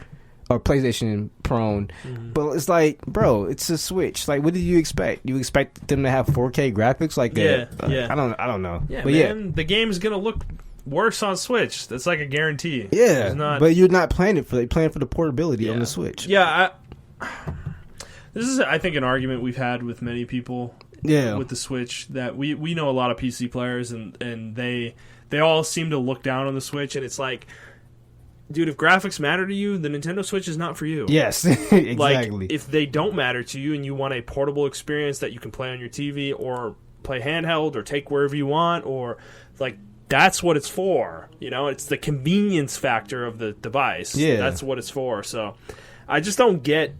or PlayStation prone, but it's like, bro, it's a Switch. Like, what did you expect? You expect them to have 4K graphics like that? Yeah. I don't know. Yeah, but man, the game's gonna look worse on Switch. That's like a guarantee. Yeah, but you're not playing it for the portability on the Switch. Yeah, this is, I think, an argument we've had with many people. Yeah, with the Switch, that we know a lot of PC players, and they all seem to look down on the Switch, and it's like, dude, if graphics matter to you, the Nintendo Switch is not for you. Yes, exactly. Like, if they don't matter to you and you want a portable experience that you can play on your TV or play handheld or take wherever you want, or like, that's what it's for. You know, it's the convenience factor of the device. Yeah, that's what it's for. So I just don't get.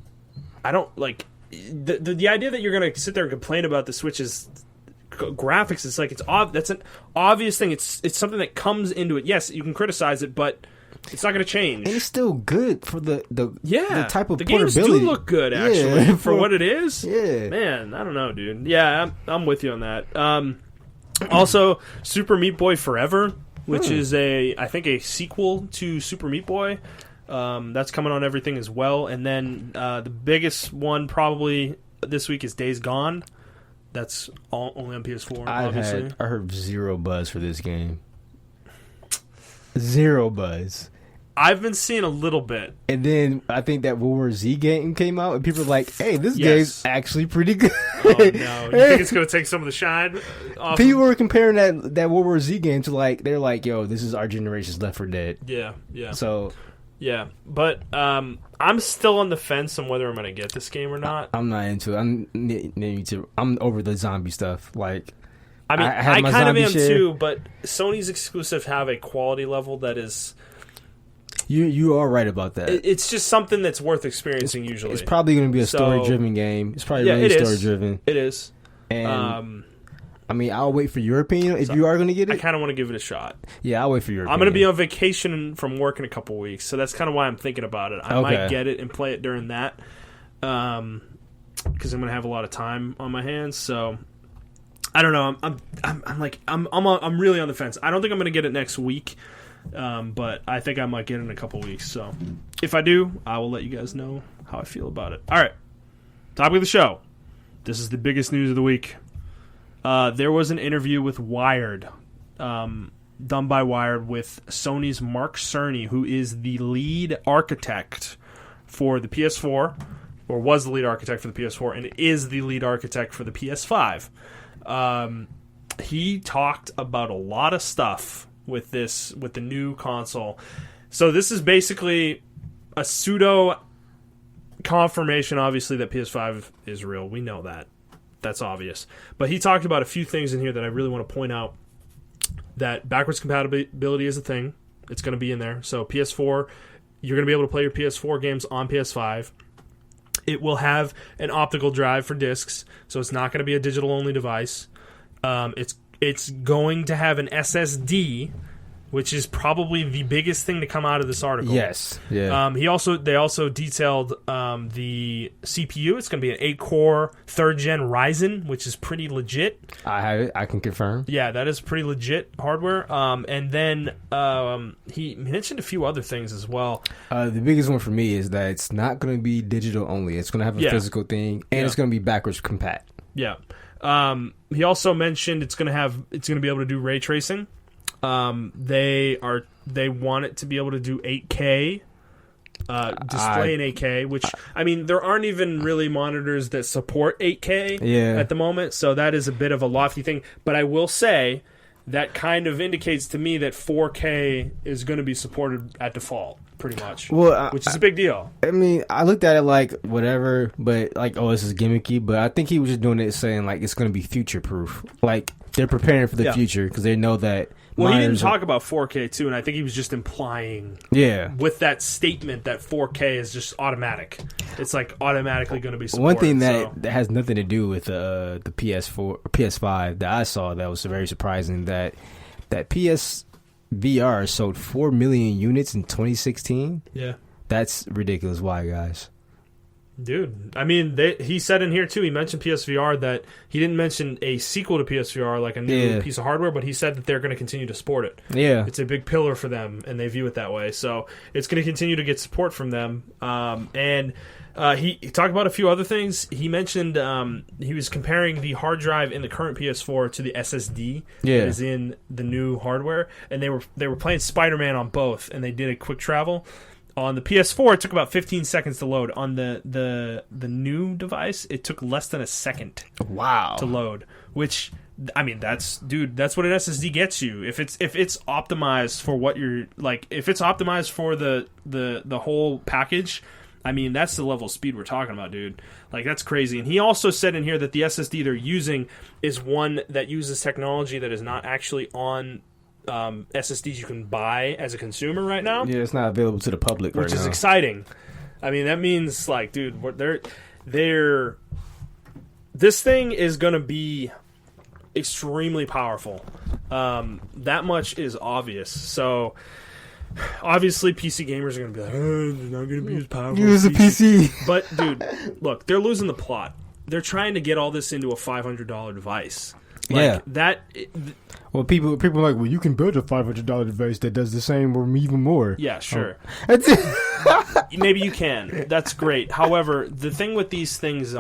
I don't like the idea that you're going to sit there and complain about the Switch's graphics. It's like that's an obvious thing. It's something that comes into it. Yes, you can criticize it, but it's not going to change. And it's still good for the type of the portability. Games do look good, actually, for what it is. Yeah, man, I don't know, dude. Yeah, I'm with you on that. Also, Super Meat Boy Forever, which is I think a sequel to Super Meat Boy. That's coming on everything as well. And then the biggest one probably this week is Days Gone. That's only on PS4, obviously. I heard zero buzz for this game. Zero buzz. I've been seeing a little bit. And then I think that World War Z game came out, and people were like, hey, this game's actually pretty good. Oh, no. You think it's going to take some of the shine off? People were comparing that World War Z game to, like, they're like, yo, this is our generation's Left 4 Dead. Yeah. So... yeah, but I'm still on the fence on whether I'm going to get this game or not. I'm not into it. I'm over the zombie stuff. Like, I mean, I kind of am too, but Sony's exclusives have a quality level that is... You are right about that. It's just something that's worth experiencing usually. It's probably going to be a story-driven game. It's probably really story-driven. It is. And... I mean, I'll wait for your opinion if you are going to get it. I kind of want to give it a shot. Yeah, I'll wait for your opinion. I'm going to be on vacation from work in a couple weeks, so that's kind of why I'm thinking about it. I might get it and play it during that, because I'm going to have a lot of time on my hands. So I don't know. I'm really on the fence. I don't think I'm going to get it next week, but I think I might get it in a couple weeks. So if I do, I will let you guys know how I feel about it. All right, topic of the show. This is the biggest news of the week. There was an interview with Wired, done by Wired, with Sony's Mark Cerny, who is the lead architect for the PS4, or was the lead architect for the PS4, and is the lead architect for the PS5. He talked about a lot of stuff with the new console. So this is basically a pseudo confirmation, obviously, that PS5 is real. We know that. That's obvious. But he talked about a few things in here that I really want to point out. That backwards compatibility is a thing. It's going to be in there. So PS4, you're going to be able to play your PS4 games on PS5. It will have an optical drive for discs, so it's not going to be a digital-only device. It's going to have an SSD, which is probably the biggest thing to come out of this article. Yes. Yeah. They also detailed the CPU. It's going to be an 8-core 3rd-gen Ryzen, which is pretty legit. I have it. I can confirm. Yeah, that is pretty legit hardware. And then he mentioned a few other things as well. The biggest one for me is that it's not going to be digital only. It's going to have a physical thing, and it's going to be backwards compat. Yeah. He also mentioned it's going to be able to do ray tracing. They want it to be able to do 8K display in 8K, which I mean there aren't even really monitors that support 8K at the moment, so that is a bit of a lofty thing. But I will say that kind of indicates to me that 4K is going to be supported at default, pretty much. Well, which is a big deal. I mean, I looked at it like whatever, but like, oh, this is gimmicky. But I think he was just doing it saying like it's going to be future proof. Like they're preparing for the future because they know that. Well, he didn't talk about 4K too, and I think he was just implying, with that statement that 4K is just automatic. It's like automatically going to be supported. One thing that has nothing to do with the PS4, PS5 that I saw that was very surprising that PSVR sold 4 million units in 2016. Yeah, that's ridiculous. Why, guys? Dude, I mean, he said in here too, he mentioned PSVR, that he didn't mention a sequel to PSVR, like a new piece of hardware, but he said that they're going to continue to support it. Yeah. It's a big pillar for them, and they view it that way. So it's going to continue to get support from them. And he talked about a few other things. He mentioned he was comparing the hard drive in the current PS4 to the SSD that is in the new hardware, and they were playing Spider-Man on both, and they did a quick travel. On the PS4, it took about 15 seconds to load. On the new device, it took less than a second. Wow. To load. Which, I mean, that's what an SSD gets you. If it's optimized for what you're like, if it's optimized for the whole package, I mean, that's the level of speed we're talking about, dude. Like, that's crazy. And he also said in here that the SSD they're using is one that uses technology that is not actually on SSDs you can buy as a consumer right now. Yeah, it's not available to the public right now. Which is exciting. I mean, that means, like, dude, they're this thing is going to be extremely powerful. That much is obvious. So, obviously, PC gamers are going to be like, oh, they're not going to be as powerful. Use a PC. But, dude, look, they're losing the plot. They're trying to get all this into a $500 device. Like, well, people are like, well, you can build a $500 device that does the same or even more. Yeah, sure. Maybe you can. That's great. However, the thing with these things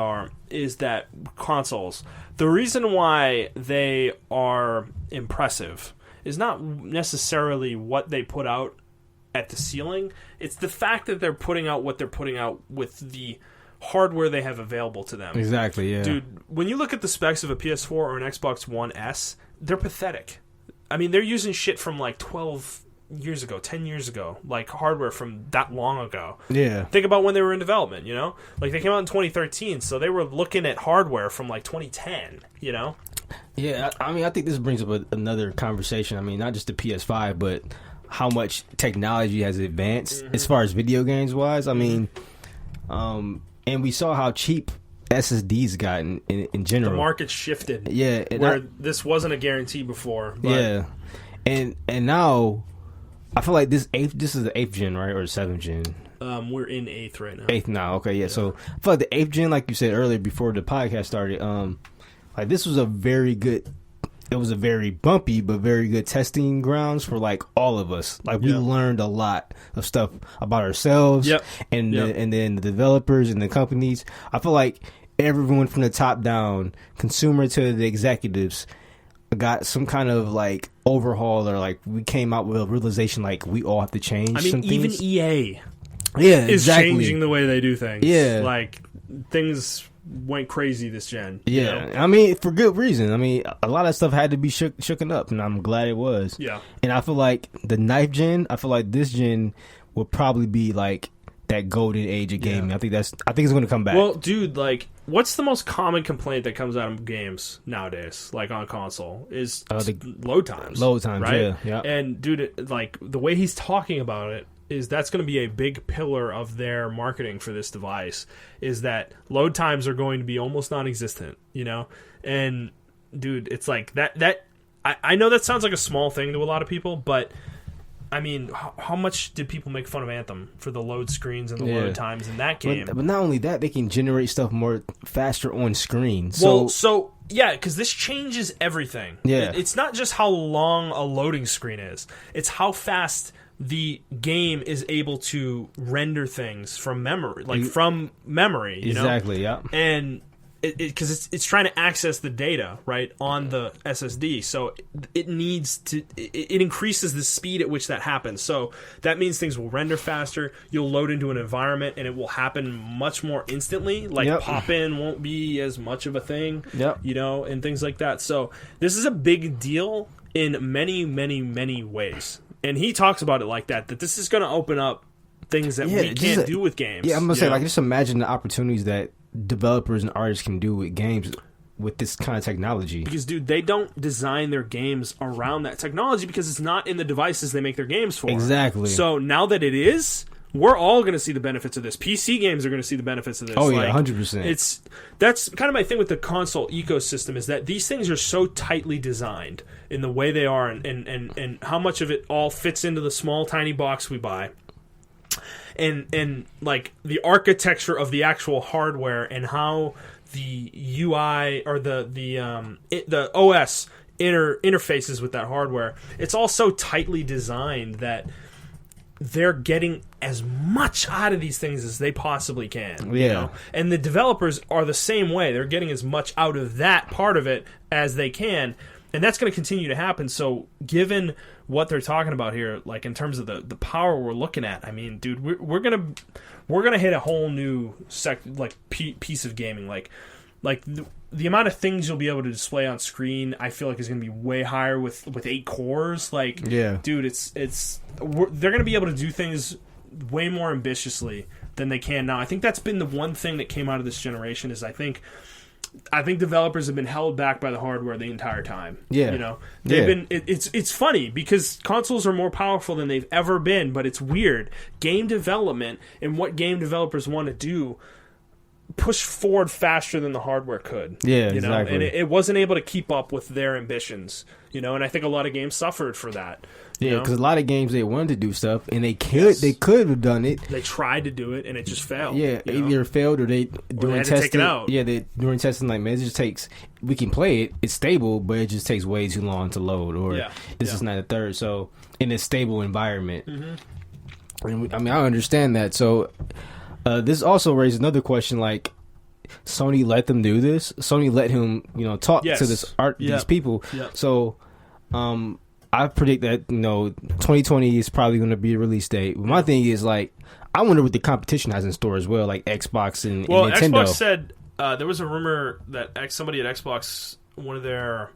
is that consoles, the reason why they are impressive is not necessarily what they put out at the ceiling. It's the fact that they're putting out what they're putting out with the hardware they have available to them. Exactly, yeah. Dude, when you look at the specs of a PS4 or an Xbox One S, they're pathetic. I mean, they're using shit from like 12 years ago, 10 years ago, like hardware from that long ago. Yeah. Think about when they were in development, you know? Like, they came out in 2013, so they were looking at hardware from like 2010, you know? Yeah, I mean, I think this brings up another conversation. I mean, not just the PS5, but how much technology has advanced as far as video games wise. I mean, and we saw how cheap SSDs got in general. The market shifted. Yeah. Where this wasn't a guarantee before. But yeah. And now, I feel like this is the 8th gen, right? Or the 7th gen? We're in 8th right now. 8th now, okay, yeah. So, I feel like the 8th gen, like you said earlier before the podcast started, like this was a very bumpy but very good testing grounds for like all of us. Like we learned a lot of stuff about ourselves and then the developers and the companies. I feel like everyone from the top down, consumer to the executives, got some kind of like overhaul, or like we came out with a realization like we all have to change. I mean, some even things. EA is changing the way they do things. Yeah, like things went crazy this gen. Yeah, you know? I mean, for good reason. I mean, a lot of stuff had to be shooken up, and I'm glad it was. Yeah. And I feel like the 9th gen, I feel like this gen will probably be like that golden age of gaming. I think it's going to come back. Well, dude, like, what's the most common complaint that comes out of games nowadays, like on console, is load times. Load times, right? Yeah. And dude, like the way he's talking about it, is that's going to be a big pillar of their marketing for this device, is that load times are going to be almost non-existent, you know? And dude, it's like that. I know that sounds like a small thing to a lot of people, but I mean, how much did people make fun of Anthem for the load screens and the load times in that game? But not only that, they can generate stuff more faster on screen. So yeah, because this changes everything. Yeah. It's not just how long a loading screen is. It's how fast the game is able to render things from memory, you know? Exactly, yeah. And because it's trying to access the data right on the SSD, so it needs to it increases the speed at which that happens. So that means things will render faster. You'll load into an environment and it will happen much more instantly. Like pop in won't be as much of a thing, you know, and things like that. So this is a big deal in many, many, many ways. And he talks about it like that this is going to open up things that we can't do with games. Yeah, I'm going to say, like, just imagine the opportunities that developers and artists can do with games with this kind of technology. Because, dude, they don't design their games around that technology because it's not in the devices they make their games for. Exactly. So now that it is, we're all going to see the benefits of this. PC games are going to see the benefits of this. Oh, yeah, 100%. That's kind of my thing with the console ecosystem, is that these things are so tightly designed in the way they are and how much of it all fits into the small, tiny box we buy. And like the architecture of the actual hardware and how the UI or the OS interfaces with that hardware, it's all so tightly designed that they're getting as much out of these things as they possibly can. Yeah. You know? And the developers are the same way. They're getting as much out of that part of it as they can. And that's going to continue to happen. So given what they're talking about here, like in terms of the power we're looking at, I mean, dude, we're gonna hit a whole new piece of gaming. Like the amount of things you'll be able to display on screen, I feel like is going to be way higher with 8 cores. Like, dude, they're going to be able to do things way more ambitiously than they can now. I think that's been the one thing that came out of this generation is I think developers have been held back by the hardware the entire time. Yeah. You know, they've been. It's funny because consoles are more powerful than they've ever been, but it's weird. Game development and what game developers want to do push forward faster than the hardware could. Yeah, you know, exactly. and it wasn't able to keep up with their ambitions. You know, and I think a lot of games suffered for that. Yeah, because a lot of games they wanted to do stuff and they could have done it. They tried to do it and it just failed. Yeah, either failed or they had to take it out. Yeah, during testing, like, man, it just takes. We can play it. It's stable, but it just takes way too long to load. Or this is not a third. So in a stable environment, and I mean, I understand that. So this also raises another question, like. Sony let them do this. Sony let him, talk to these people. Yep. So, I predict that 2020 is probably going to be a release date. But my thing is, like, I wonder what the competition has in store as well, like Xbox and Nintendo. Xbox said there was a rumor that somebody at Xbox, one of their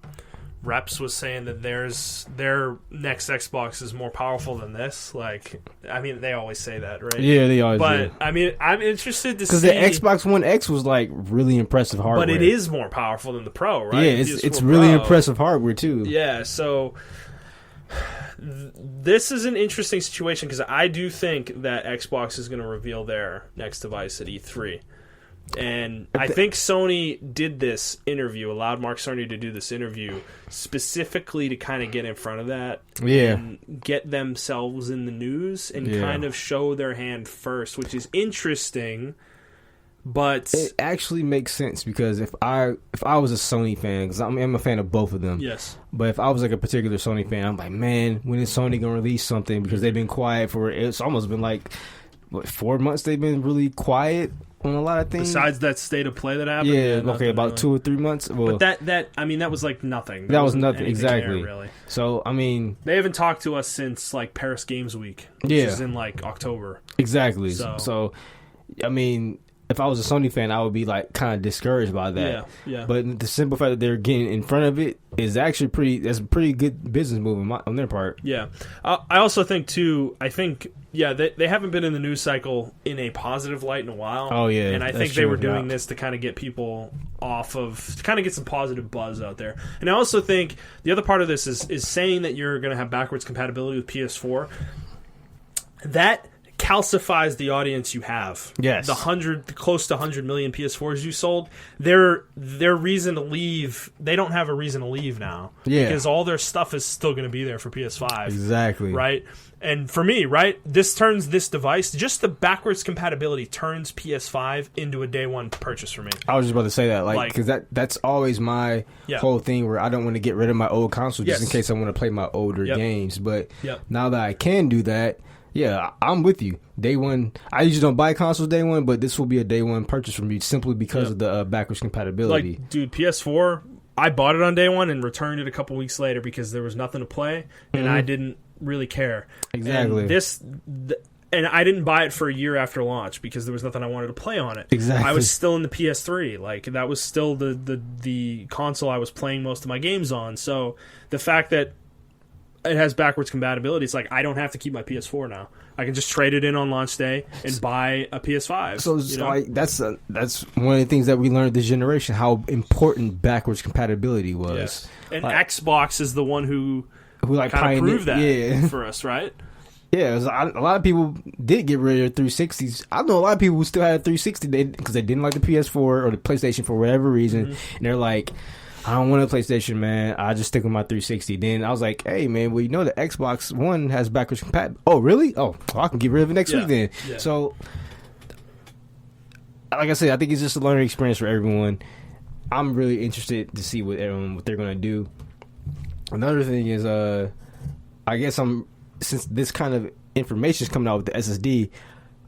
reps was saying that their next Xbox is more powerful than this. Like, I mean, they always say that, right? Yeah, they always do. But, I mean, I'm interested to see... Because the Xbox One X was, like, really impressive hardware. But it is more powerful than the Pro, right? Yeah, it's really impressive hardware, too. Yeah, so... This is an interesting situation because I do think that Xbox is going to reveal their next device at E3. And I think Sony did this interview, allowed Mark Cerny to do this interview specifically to kind of get in front of that and get themselves in the news and kind of show their hand first, which is interesting. But it actually makes sense because if I was a Sony fan, because I'm a fan of both of them. Yes. But if I was like a particular Sony fan, I'm like, man, when is Sony gonna release something? Because they've been quiet it's almost been like 4 months. They've been really quiet on a lot of things. Besides that state of play that happened. Yeah. Okay, about really. 2 or 3 months. Well, but that was like nothing. That was nothing exactly. There, really. So I mean, they haven't talked to us since like Paris Games Week, which is in like October. Exactly. So I mean. If I was a Sony fan, I would be like kind of discouraged by that. Yeah. But the simple fact that they're getting in front of it is actually that's a pretty good business move on their part. Yeah. I also think too. They haven't been in the news cycle in a positive light in a while. Oh yeah. And I think they were doing this to kind of get people to kind of get some positive buzz out there. And I also think the other part of this is saying that you're going to have backwards compatibility with PS4. That calcifies the audience you have. Yes. The close to 100 million PS4s you sold, their reason to leave, they don't have a reason to leave now. Yeah. Because all their stuff is still going to be there for PS5. Exactly. Right? And for me, right, this turns this device, just the backwards compatibility turns PS5 into a day one purchase for me. I was just about to say that, because that's always my whole thing, where I don't want to get rid of my old console just in case I want to play my older games. But now that I can do that, I'm with you. Day one, I usually don't buy consoles day one, but this will be a day one purchase for me simply because of the backwards compatibility. Like, dude, PS4, I bought it on day one and returned it a couple weeks later because there was nothing to play, and I didn't really care. Exactly. And I didn't buy it for a year after launch because there was nothing I wanted to play on it. Exactly. I was still in the PS3. Like, that was still the console I was playing most of my games on. So the fact that it has backwards compatibility, it's like I don't have to keep my PS4 now. I can just trade it in on launch day and buy a PS5. So like that's one of the things that we learned this generation, how important backwards compatibility was. Yes. And Xbox is the one who like kind of proved that yeah. for us, right? Yeah, a lot of people did get rid of their 360s. I know a lot of people who still had a 360 because they didn't like the PS4 or the PlayStation for whatever reason, and they're like, I don't want a PlayStation, man. I just stick with my 360. Then I was like, hey, man, well, you know the Xbox One has backwards compatibility. Oh, really? Oh, I can get rid of it next week then. Yeah. So, like I said, I think it's just a learning experience for everyone. I'm really interested to see what they're going to do. Another thing is, I guess since this kind of information is coming out with the SSD,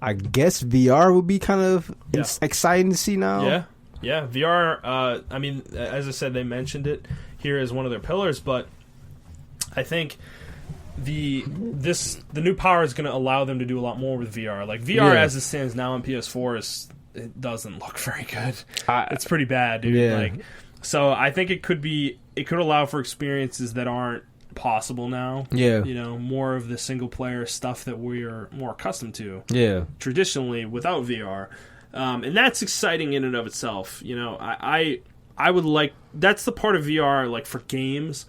I guess VR would be kind of exciting to see now. Yeah. Yeah, VR, I mean, as I said, they mentioned it here as one of their pillars, but I think the new power is going to allow them to do a lot more with VR. Like, VR as it stands now on PS4 it doesn't look very good. It's pretty bad, dude. Yeah. Like, so I think it could allow for experiences that aren't possible now. Yeah. You know, more of the single player stuff that we are more accustomed to. Yeah. Traditionally without VR. And that's exciting in and of itself. You know, I would like, that's the part of VR, like, for games.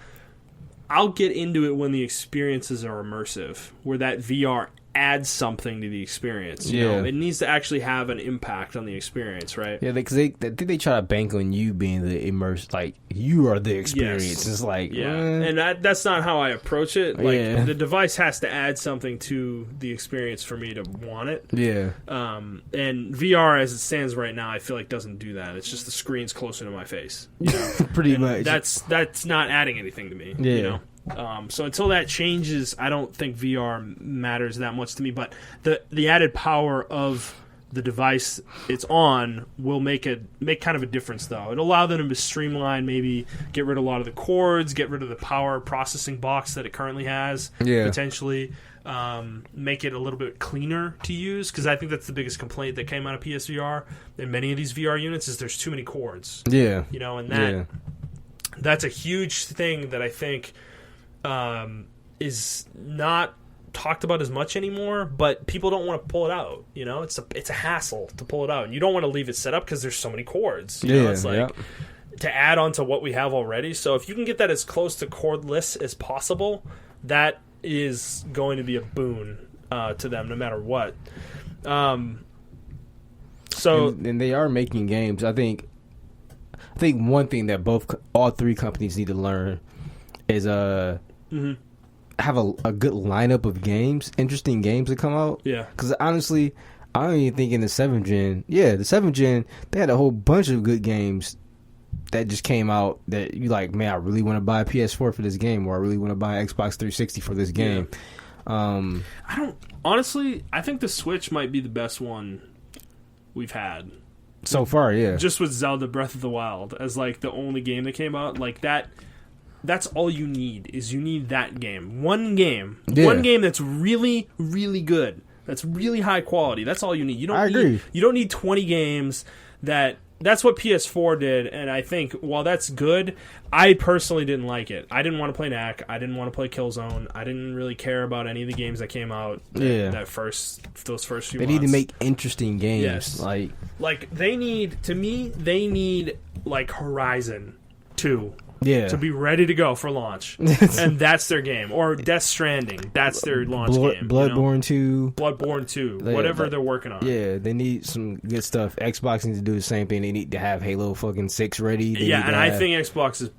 I'll get into it when the experiences are immersive, where that VR adds something to the experience. You know? It needs to actually have an impact on the experience, right? Yeah, because I think they try to bank on you being the immersed, like, you are the experience. Yes. It's like, and that's not how I approach it. Like, the device has to add something to the experience for me to want it. Yeah. And VR, as it stands right now, I feel like doesn't do that. It's just the screen's closer to my face. You know? Pretty much. That's not adding anything to me. Yeah. You know? So until that changes, I don't think VR matters that much to me. But the added power of the device it's on will make kind of a difference, though. It'll allow them to streamline, maybe get rid of a lot of the cords, get rid of the power processing box that it currently has, potentially. Make it a little bit cleaner to use, because I think that's the biggest complaint that came out of PSVR in many of these VR units is there's too many cords. Yeah. You know, and that's a huge thing that I think is not talked about as much anymore, but people don't want to pull it out. You know, it's a hassle to pull it out, and you don't want to leave it set up because there's so many cords. You know, it's like to add on to what we have already. So if you can get that as close to cordless as possible, that is going to be a boon to them, no matter what. So and they are making games. I think one thing that all three companies need to learn is have a good lineup of games, interesting games that come out. Yeah. Because honestly, I don't even think in the 7th gen, the 7th gen, they had a whole bunch of good games that just came out that you like, man, I really want to buy a PS4 for this game, or I really want to buy an Xbox 360 for this game. I think the Switch might be the best one we've had. So far, yeah. Just with Zelda Breath of the Wild as like the only game that came out, like that. That's all you need, is you need that game. One game that's really, really good. That's really high quality. That's all you need. I agree. You don't need 20 games that's what PS4 did, and I think while that's good, I personally didn't like it. I didn't want to play NAC. I didn't want to play Killzone. I didn't really care about any of the games that came out those first few months. They need to make interesting games. Yes. Like they need like Horizon 2. to be ready to go for launch, and that's their game. Or Death Stranding, that's their launch game. Bloodborne 2. Bloodborne 2, whatever they're working on. Yeah, they need some good stuff. Xbox needs to do the same thing. They need to have Halo fucking 6 ready. I think Xbox is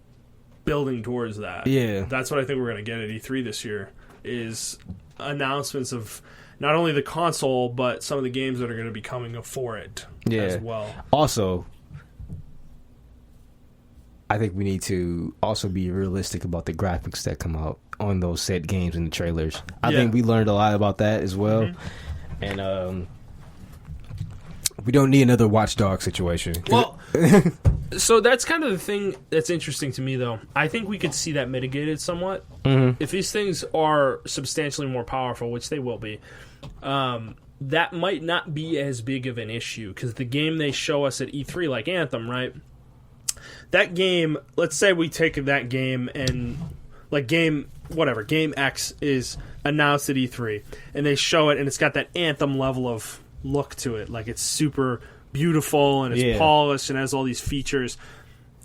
building towards that. Yeah. That's what I think we're going to get at E3 this year, is announcements of not only the console, but some of the games that are going to be coming for it as well. Also, I think we need to also be realistic about the graphics that come out on those said games and the trailers. I think we learned a lot about that as well. And we don't need another Watch Dogs situation. Well, so that's kind of the thing that's interesting to me, though. I think we could see that mitigated somewhat. If these things are substantially more powerful, which they will be, that might not be as big of an issue, because the game they show us at E3, like Anthem, right? That game, let's say we take that game and, like, game X is announced at E3, and they show it, and it's got that Anthem level of look to it. Like, it's super beautiful, and it's polished, and has all these features.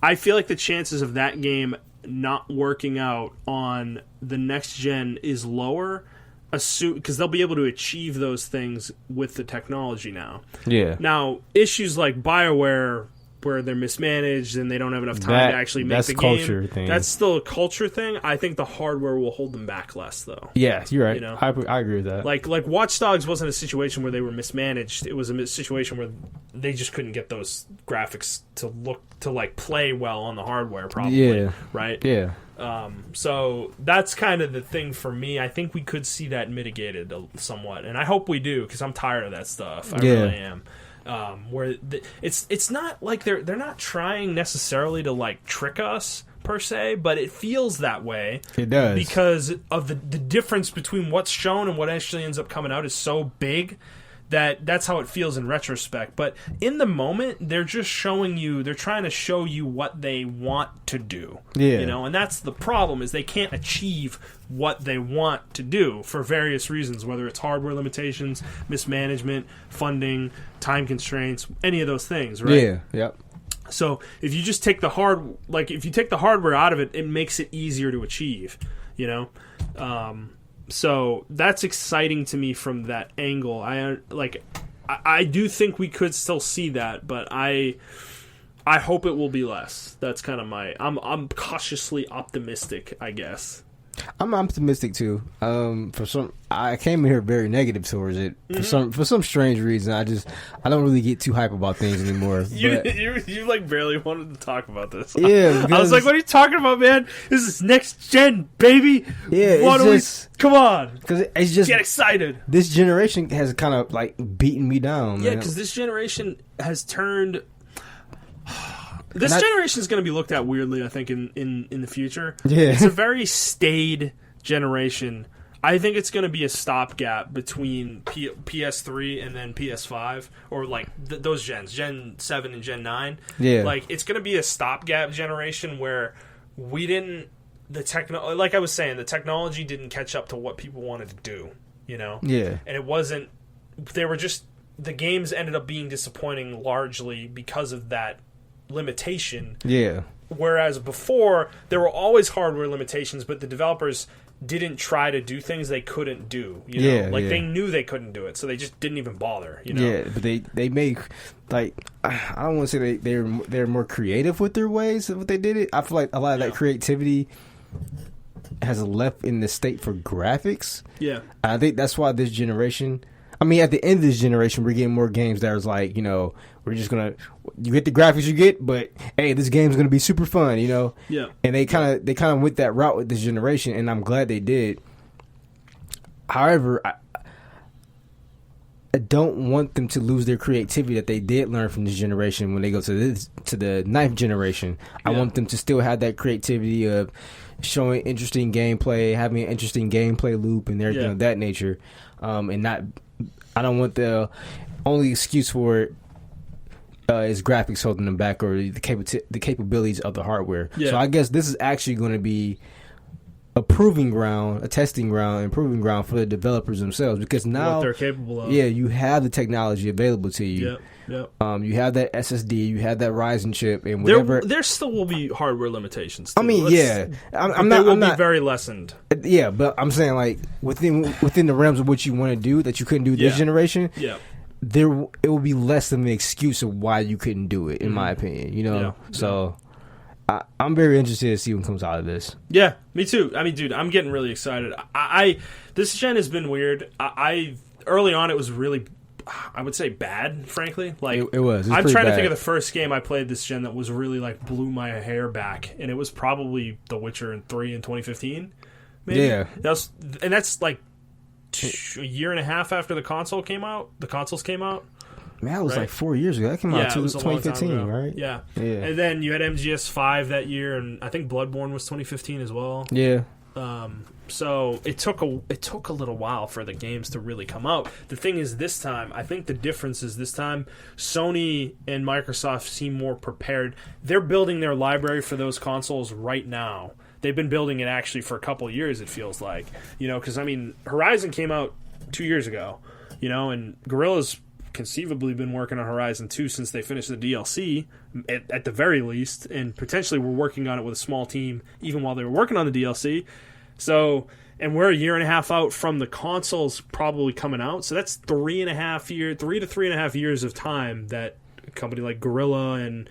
I feel like the chances of that game not working out on the next gen is lower, because they'll be able to achieve those things with the technology now. Yeah. Now, issues like BioWare, where they're mismanaged and they don't have enough time to actually make the game. That's a culture thing. That's still a culture thing. I think the hardware will hold them back less, though. Yeah, you're right. You know? I agree with that. Like Watch Dogs wasn't a situation where they were mismanaged. It was a situation where they just couldn't get those graphics to like play well on the hardware, probably. Yeah. Right? Yeah. So that's kind of the thing for me. I think we could see that mitigated somewhat, and I hope we do, because I'm tired of that stuff. I really am. Where it's not like they're not trying necessarily to like trick us per se, but it feels that way. It does, because of the difference between what's shown and what actually ends up coming out is so big that's how it feels in retrospect. But in the moment, they're just showing you, they're trying to show you what they want to do. Yeah. You know, and that's the problem, is they can't achieve what they want to do for various reasons, whether it's hardware limitations, mismanagement, funding, time constraints, any of those things, right? Yeah. Yep. So if you just take the hardware out of it, it makes it easier to achieve, you know? So that's exciting to me from that angle. I do think we could still see that, but I hope it will be less. That's kind of I'm cautiously optimistic, I guess. I'm optimistic too. I came here very negative towards it for some strange reason. I don't really get too hype about things anymore. you like barely wanted to talk about this. Yeah, I was like, "What are you talking about, man? This is next gen, baby." Yeah, come on, because it's just get excited. This generation has kind of like beaten me down. Yeah, because this generation has turned. This generation is going to be looked at weirdly, I think, in the future. Yeah. It's a very staid generation. I think it's going to be a stopgap between PS3 and then PS5, or like those gens, Gen 7 and Gen 9. Yeah. Like, it's going to be a stopgap generation where like I was saying, the technology didn't catch up to what people wanted to do, you know? Yeah. And the games ended up being disappointing largely because of that limitation. Yeah. Whereas before, there were always hardware limitations, but the developers didn't try to do things they couldn't do. You know? Yeah, they knew they couldn't do it, so they just didn't even bother. You know? Yeah, but they make, like, I don't want to say they're more creative with their ways of what they did it. I feel like a lot of that creativity has left in the state for graphics. Yeah, I think that's why this generation. I mean, at the end of this generation, we're getting more games that is like, you know, we're just gonna, you get the graphics you get, but hey, this game's gonna be super fun, you know. Yeah. And they kind of went that route with this generation, and I'm glad they did. However, I don't want them to lose their creativity that they did learn from this generation when they go to the ninth generation. Yeah. I want them to still have that creativity of showing interesting gameplay, having an interesting gameplay loop, and everything of that nature, and not. I don't want the only excuse for it is graphics holding them back, or the capabilities of the hardware. Yeah. So I guess this is actually going to be a proving ground, a testing ground, and proving ground for the developers themselves. Because now what they're capable of. Yeah, you have the technology available to you. Yep. You have that SSD, you have that Ryzen chip, and whatever. There still will be hardware limitations. I mean, I'm not be very lessened. Yeah, but I'm saying like within the realms of what you want to do that you couldn't do this generation. Yeah. It will be less of an excuse of why you couldn't do it, in my opinion. You know, so. I'm very interested to see what comes out of this. Yeah, me too. I mean, dude, I'm getting really excited. This gen has been weird. Early on, it was really, I would say, bad. Frankly, like it was. I'm trying to think of the first game I played this gen that was really like blew my hair back, and it was probably The Witcher 3 in 2015. Maybe. Yeah, that's like a year and a half after the consoles came out. Man, that was like 4 years ago. That came out in 2015, right? Yeah. And then you had MGS5 that year, and I think Bloodborne was 2015 as well. Yeah. So it took a little while for the games to really come out. The thing is, this time, I think the difference is this time, Sony and Microsoft seem more prepared. They're building their library for those consoles right now. They've been building it actually for a couple of years, it feels like. You know, because, I mean, Horizon came out 2 years ago, you know, and Guerrilla's conceivably been working on Horizon 2 since they finished the DLC, at the very least, and potentially were working on it with a small team even while they were working on the DLC. So, and we're a year and a half out from the consoles probably coming out, so that's 3 to 3.5 years of time that a company like Guerrilla and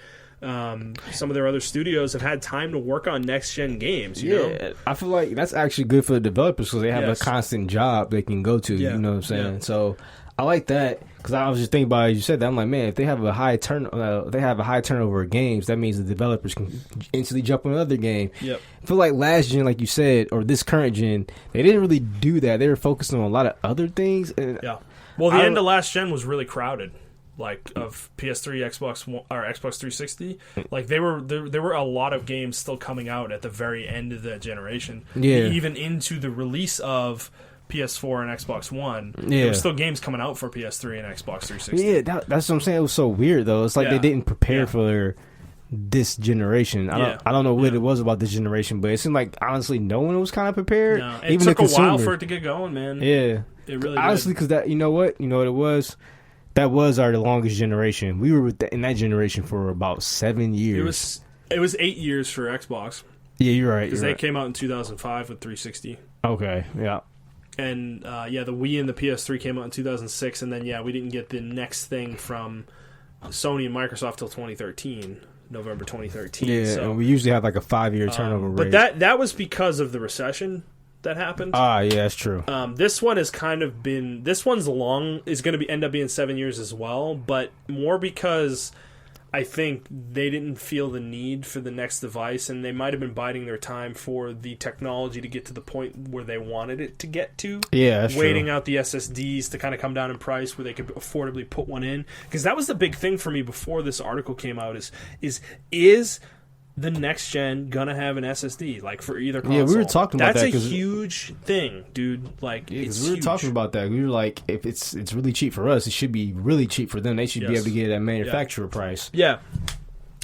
some of their other studios have had time to work on next-gen games, you know? I feel like that's actually good for the developers because they have a constant job they can go to, you know what I'm saying? Yeah. So I like that because I was just thinking about it. You said that. I'm like, man, if they have a high turnover of games, that means the developers can instantly jump on another game. Yep. I feel like last gen, like you said, or this current gen, they didn't really do that. They were focused on a lot of other things. And well, the end of last gen was really crowded. Like of PS3, Xbox One, or Xbox 360, like there were a lot of games still coming out at the very end of that generation. Yeah. Even into the release of PS4 and Xbox One, there were still games coming out for PS3 and Xbox 360. Yeah, that's what I'm saying. It was so weird though. It's like they didn't prepare for this generation. I don't know what it was about this generation, but it seemed like honestly no one was kind of prepared. No, it took a while for it to get going, man. Yeah, it really honestly because that you know what it was. That was our longest generation. We were in that generation for about 7 years. It was 8 years for Xbox. Yeah, you're right. Because they came out in 2005 with 360. Okay, yeah. And the Wii and the PS3 came out in 2006, and then we didn't get the next thing from Sony and Microsoft till 2013, November 2013. Yeah, so, and we usually have like a 5-year turnover rate. But that was because of the recession that happened. Yeah, that's true. This one has kind of been. This one's is going to end up being 7 years as well, but more because I think they didn't feel the need for the next device, and they might have been biding their time for the technology to get to the point where they wanted it to get to. Yeah, that's waiting true. out the SSDs to kind of come down in price where they could affordably put one in. Because that was the big thing for me before this article came out. Is the next gen gonna have an SSD like for either console? Yeah, we were talking about that. That's a huge thing, dude. Like, it's we were huge. talking about that. We were like, if it's really cheap for us, it should be really cheap for them. They should be able to get it at manufacturer price. Yeah,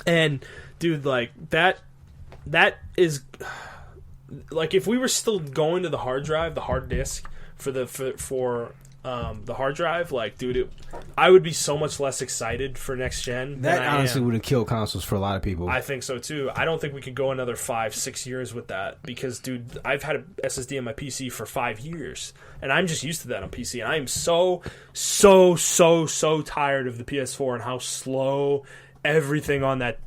and dude, like that is like if we were still going to the hard drive, the hard disk for the hard drive, like, dude, I would be so much less excited for next gen. That honestly would have killed consoles for a lot of people. I think so too. I don't think we could go another 5-6 years with that because, dude, I've had an SSD on my PC for 5 years, and I'm just used to that on PC. And I am so tired of the PS4 and how slow everything on that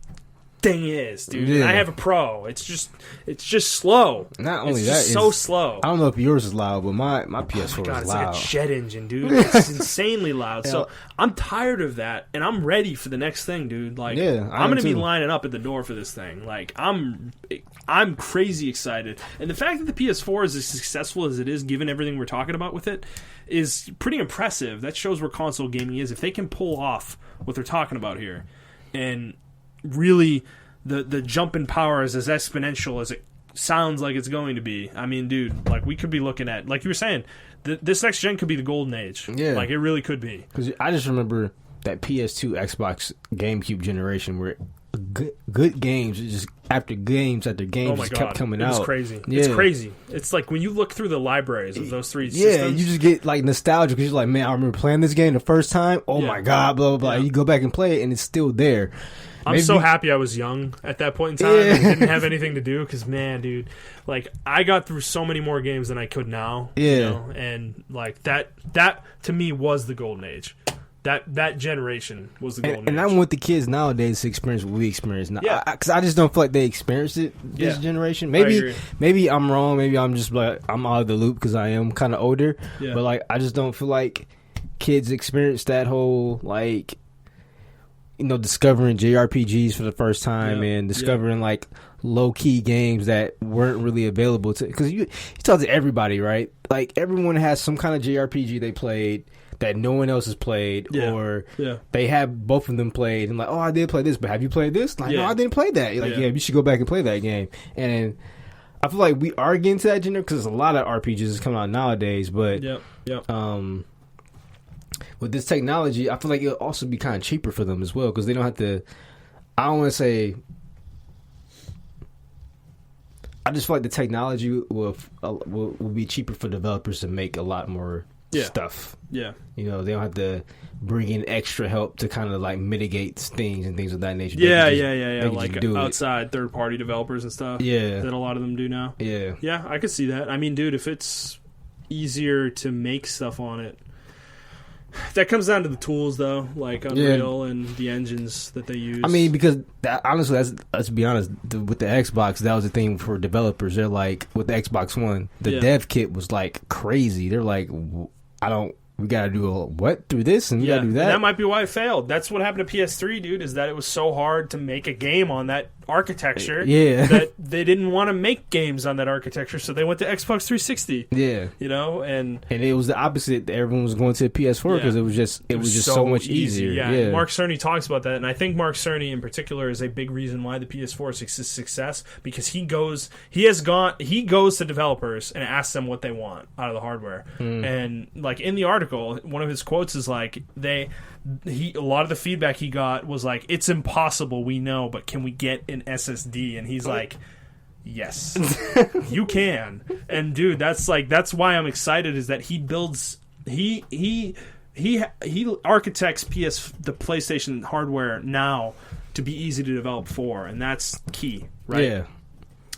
thing is, dude. Yeah. And I have a Pro. It's just slow. Not only it's that, just so slow. I don't know if yours is loud, but my PS4 God, is it's loud. like a jet engine, dude. It's insanely loud. So I'm tired of that, and I'm ready for the next thing, dude. Like, I'm gonna be lining up at the door for this thing. Like, I'm crazy excited, and the fact that the PS4 is as successful as it is, given everything we're talking about with it, is pretty impressive. That shows where console gaming is. If they can pull off what they're talking about here, and really the jump in power is as exponential as it sounds like it's going to be. I mean, dude, like, we could be looking at, like you were saying, this next gen could be the golden age. Yeah, like, it really could be. Because I just remember that PS2, Xbox, GameCube generation where good games. It's just after games after games just kept coming out. It's crazy. Yeah. It's crazy. It's like when you look through the libraries of those three systems. Yeah, you just get like nostalgia because you're like, man, I remember playing this game the first time. Oh my god, blah blah blah. You go back and play it, and it's still there. I'm so happy I was young at that point in time and didn't have anything to do because, man, dude, like, I got through so many more games than I could now. Yeah. You know? And, like, that to me was the golden age. That generation was the golden age. And I want the kids nowadays to experience what we experience now. Yeah. Because I just don't feel like they experienced it this generation. Maybe I'm wrong. Maybe I'm just like, I'm out of the loop because I am kind of older. Yeah. But, like, I just don't feel like kids experience that whole, like, you know, discovering JRPGs for the first time and discovering like low key games that weren't really available to. Because you talk to everybody, right? Like everyone has some kind of JRPG they played that no one else has played, or they have both of them played, and like, oh, I did play this, but have you played this? Like, no, I didn't play that. Like, yeah, you should go back and play that game. And I feel like we are getting to that genre because there's a lot of RPGs that's coming out nowadays, but with this technology, I feel like it'll also be kind of cheaper for them as well because they don't have to. I don't want to say. I just feel like the technology will be cheaper for developers to make a lot more stuff. Yeah, you know, they don't have to bring in extra help to kind of like mitigate things and things of that nature. Yeah. Like outside third-party developers and stuff. Yeah, that a lot of them do now. Yeah, I could see that. I mean, dude, if it's easier to make stuff on it. That comes down to the tools, though, like Unreal and the engines that they use. I mean, because honestly, let's be honest, with the Xbox, that was the thing for developers. They're like, with the Xbox One, the dev kit was like crazy. They're like, we gotta do what through this and we gotta do that. And that might be why it failed. That's what happened to PS3, dude. Is that it was so hard to make a game on that architecture that they didn't want to make games on that architecture, so they went to Xbox 360. Yeah, you know, and it was the opposite. Everyone was going to the PS4 because it was just so much easier. Yeah. Mark Cerny talks about that, and I think Mark Cerny in particular is a big reason why the PS4 is a success because he goes to developers and asks them what they want out of the hardware, and like in the article, one of his quotes is like a lot of the feedback he got was like, it's impossible, we know, but can we get an SSD? And he's like, yes, you can. And dude, that's why I'm excited is that he builds he architects the PlayStation hardware now to be easy to develop for, and that's key, right? Yeah.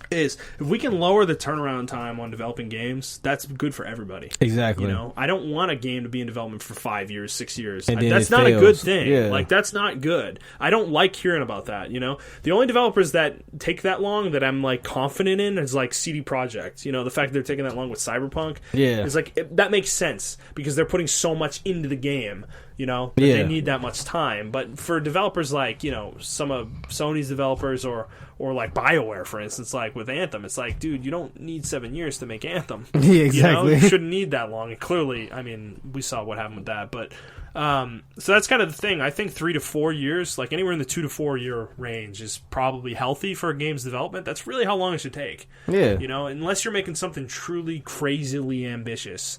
Is if we can lower the turnaround time on developing games, that's good for everybody. Exactly. You know, I don't want a game to be in development for 5 years, 6 years. That's not a good thing. Yeah. Like, that's not good. I don't like hearing about that, you know? The only developers that take that long that I'm, like, confident in is, like, CD Projekt. You know, the fact that they're taking that long with Cyberpunk is, like, that makes sense because they're putting so much into the game, you know, that they need that much time. But for developers like, you know, some of Sony's developers or like BioWare, for instance, like with Anthem, it's like, dude, you don't need 7 years to make Anthem. Yeah, exactly. You know, you shouldn't need that long. And clearly, I mean, we saw what happened with that. But so that's kind of the thing. I think 3 to 4 years, like anywhere in the 2 to 4 year range, is probably healthy for a game's development. That's really how long it should take. Yeah. You know, unless you're making something truly crazily ambitious,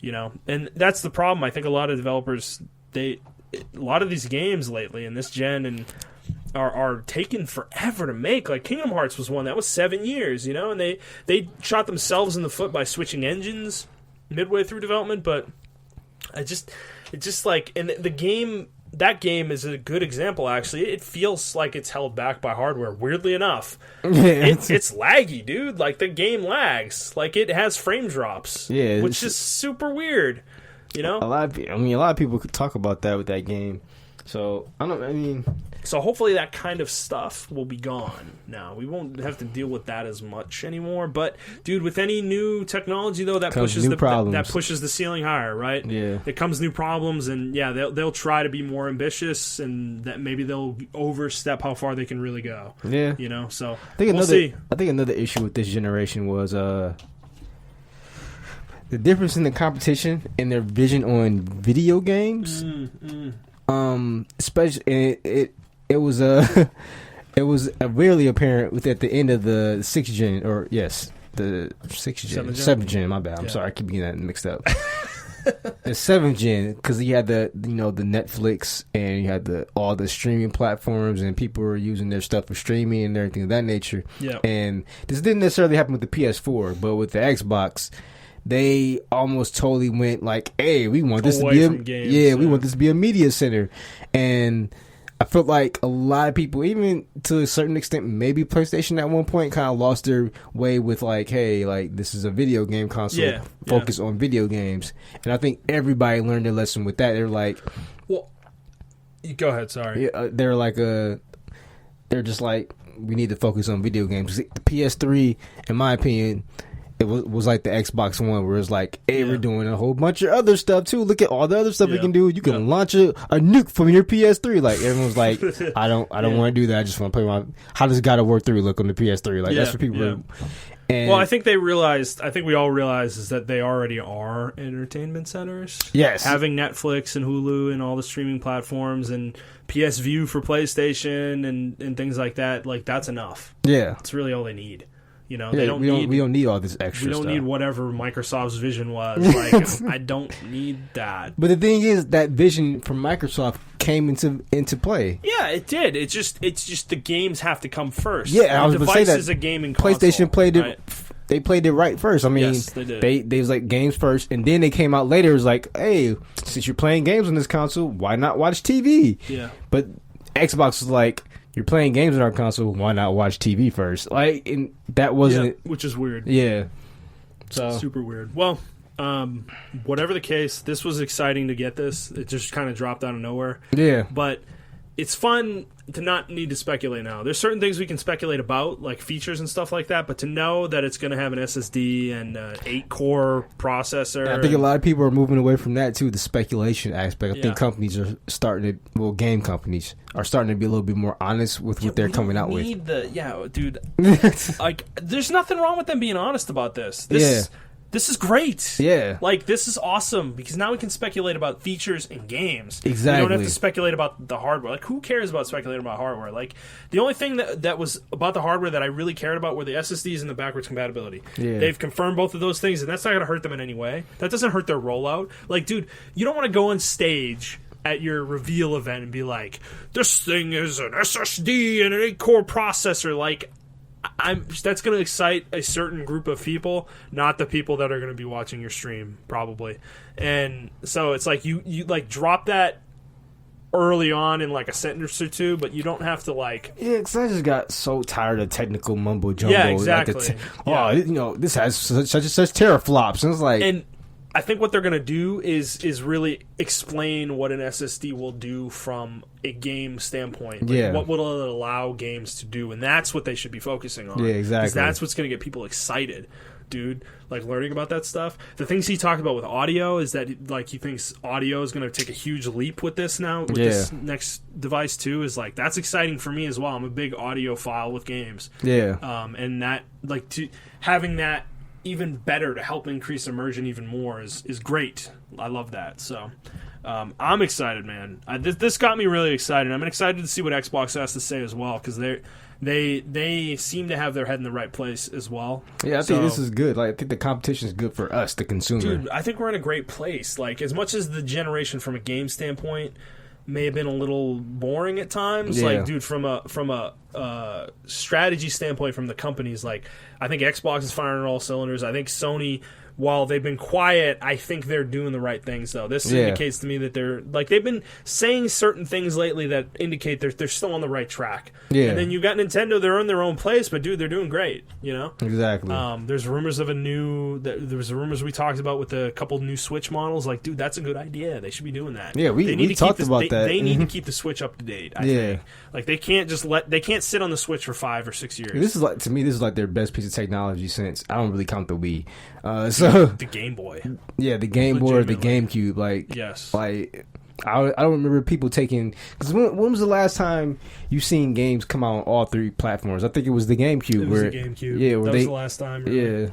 you know. And that's the problem. I think a lot of developers, a lot of these games lately in this gen and are taking forever to make. Like Kingdom Hearts was one that was 7 years, you know, and they shot themselves in the foot by switching engines midway through development. But it just like, and that game is a good example. Actually, it feels like it's held back by hardware. Weirdly enough, it's laggy, dude. Like the game lags. Like it has frame drops. Yeah, which is super weird. You know, a lot of people could talk about that with that game. So so hopefully that kind of stuff will be gone now. We won't have to deal with that as much anymore. But dude, with any new technology though, that pushes the ceiling higher, right? Yeah, it comes new problems, and they'll try to be more ambitious, and that maybe they'll overstep how far they can really go. Yeah, you know. So we'll see. I think another issue with this generation was the difference in the competition and their vision on video games. Especially it was really apparent at the end of the 6th gen, or the 6th gen, 7th gen. My bad. I'm sorry, I keep getting that mixed up. the 7th gen, because you had the Netflix and you had all the streaming platforms, and people were using their stuff for streaming and everything of that nature. Yeah. And this didn't necessarily happen with the PS4, but with the Xbox, they almost totally went like, "Hey, we want this to be we want this to be a media center," and I felt like a lot of people, even to a certain extent, maybe PlayStation at one point, kind of lost their way with like, hey, like this is a video game console, focus on video games. And I think everybody learned their lesson with that. They're like, well, go ahead. Sorry. They're like they're just like, we need to focus on video games. The PS3, in my opinion, it was like the Xbox One, where it's like, hey, we're doing a whole bunch of other stuff too. Look at all the other stuff we can do. You can launch a nuke from your PS3. Like everyone's like, I don't want to do that. I just want to play how does God of War 3 look on the PS3? Like that's what people are. And well, I think we all realize is that they already are entertainment centers. Yes. Having Netflix and Hulu and all the streaming platforms and PS View for PlayStation and things like that, like that's enough. Yeah. That's really all they need. You know, we don't need all this extra stuff. We don't need whatever Microsoft's vision was. Like, I don't need that. But the thing is, that vision from Microsoft came into play. Yeah, it did. It's just the games have to come first. Yeah, I was going to say that. Is a gaming console. PlayStation played it. Right? They played it right first. I mean, yes, they did. They was like games first, and then they came out later. It was like, hey, since you're playing games on this console, why not watch TV? Yeah. But Xbox was like, you're playing games on our console, why not watch TV first? Like, and that wasn't... which is weird. Yeah. So super weird. Well, whatever the case, this was exciting to get this. It just kind of dropped out of nowhere. Yeah. But it's fun to not need to speculate now. There's certain things we can speculate about, like features and stuff like that, but to know that it's going to have an SSD and an 8-core processor. And I think a lot of people are moving away from that, too, the speculation aspect. I think companies are starting to, game companies are starting to be a little bit more honest with what they're coming out with. Dude. Like, there's nothing wrong with them being honest about this. This is great. Yeah. Like, this is awesome because now we can speculate about features in games. Exactly. We don't have to speculate about the hardware. Like, who cares about speculating about hardware? Like, the only thing that was about the hardware that I really cared about were the SSDs and the backwards compatibility. Yeah. They've confirmed both of those things, and that's not going to hurt them in any way. That doesn't hurt their rollout. Like, dude, you don't want to go on stage at your reveal event and be like, this thing is an SSD and an 8-core processor. Like, that's going to excite a certain group of people, not the people that are going to be watching your stream, probably. And so it's like you like drop that early on in like a sentence or two, but you don't have to like. Yeah, because I just got so tired of technical mumbo jumbo. Yeah, exactly. Like this has such and such teraflops, and it's like. And I think what they're going to do is really explain what an SSD will do from a game standpoint. Like what will it allow games to do? And that's what they should be focusing on. Yeah, exactly. Because that's what's going to get people excited, dude. Like, learning about that stuff. The things he talked about with audio is that, like, he thinks audio is going to take a huge leap with this now, with this next device, too. Is, like, that's exciting for me as well. I'm a big audiophile with games. Yeah. And that, like, having that even better to help increase immersion even more is great. I love that. So I'm excited, man. This got me really excited. I'm excited to see what Xbox has to say as well, because they seem to have their head in the right place as well. Yeah, I think this is good. Like, I think the competition is good for us, the consumer. Dude, I think we're in a great place. Like, as much as the generation from a game standpoint may have been a little boring at times. Like, dude, from a strategy standpoint from the companies, like, I think Xbox is firing on all cylinders. I think Sony, while they've been quiet, I think they're doing the right things, though. This indicates to me that they're, like, they've been saying certain things lately that indicate they're still on the right track. Yeah. And then you got Nintendo, they're in their own place, but, dude, they're doing great, you know? Exactly. There's rumors of there was rumors we talked about with a couple new Switch models. Like, dude, that's a good idea. They should be doing that. Yeah, we talked about that. They need to keep the Switch up to date, I think. Like, they can't sit on the Switch for 5 or 6 years. This is like their best piece of technology since, I don't really count the Wii. The Game Boy. Yeah, the Game Boy or the GameCube. Like, yes. Like, I don't remember people taking... Because when was the last time you seen games come out on all 3 platforms? I think it was the GameCube. It was the GameCube. Yeah, that was the last time. Really. Yeah.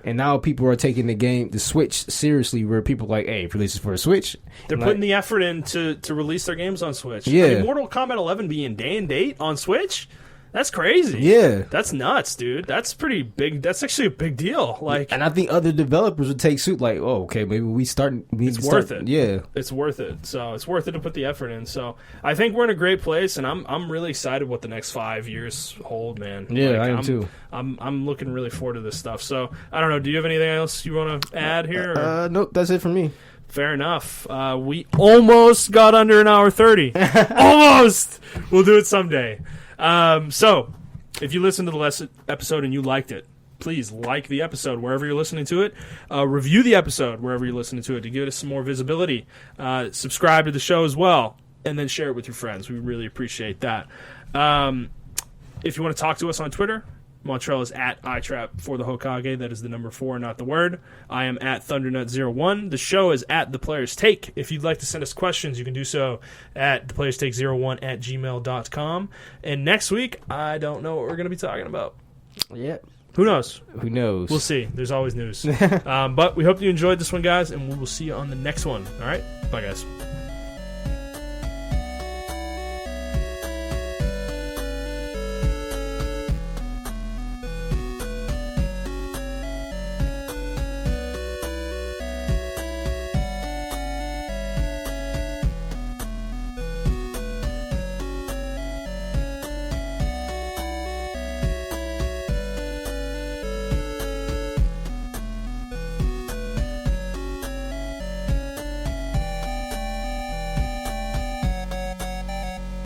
And now people are taking the Switch seriously, where people are like, hey, if releases for a Switch... They're putting the effort in to release their games on Switch. Yeah. I mean, Mortal Kombat 11 being day and date on Switch... That's crazy. Yeah. That's nuts, dude. That's pretty big. That's actually a big deal. Like, and I think other developers would take suit like, oh, okay, maybe we start. It's worth it. Yeah, it's worth it. So it's worth it to put the effort in. So I think we're in a great place, and I'm really excited what the next 5 years hold, man. Yeah, like, I am too. I'm looking really forward to this stuff. So I don't know. Do you have anything else you want to add here? Nope, that's it for me. Fair enough. We almost got under an hour 30. Almost. We'll do it someday. So, if you listened to the episode and you liked it, please like the episode wherever you're listening to it. Review the episode wherever you're listening to it to give us some more visibility. Subscribe to the show as well, and then share it with your friends. We really appreciate that. If you want to talk to us on Twitter, Montrell is at iTrap for the Hokage. That is the number 4, not the word. I am at ThunderNut01. The show is at The Players Take. If you'd like to send us questions, you can do so at theplayerstake01@gmail.com. And next week, I don't know what we're going to be talking about. Yeah. Who knows? Who knows? We'll see. There's always news. But we hope you enjoyed this one, guys, and we will see you on the next one. All right? Bye, guys.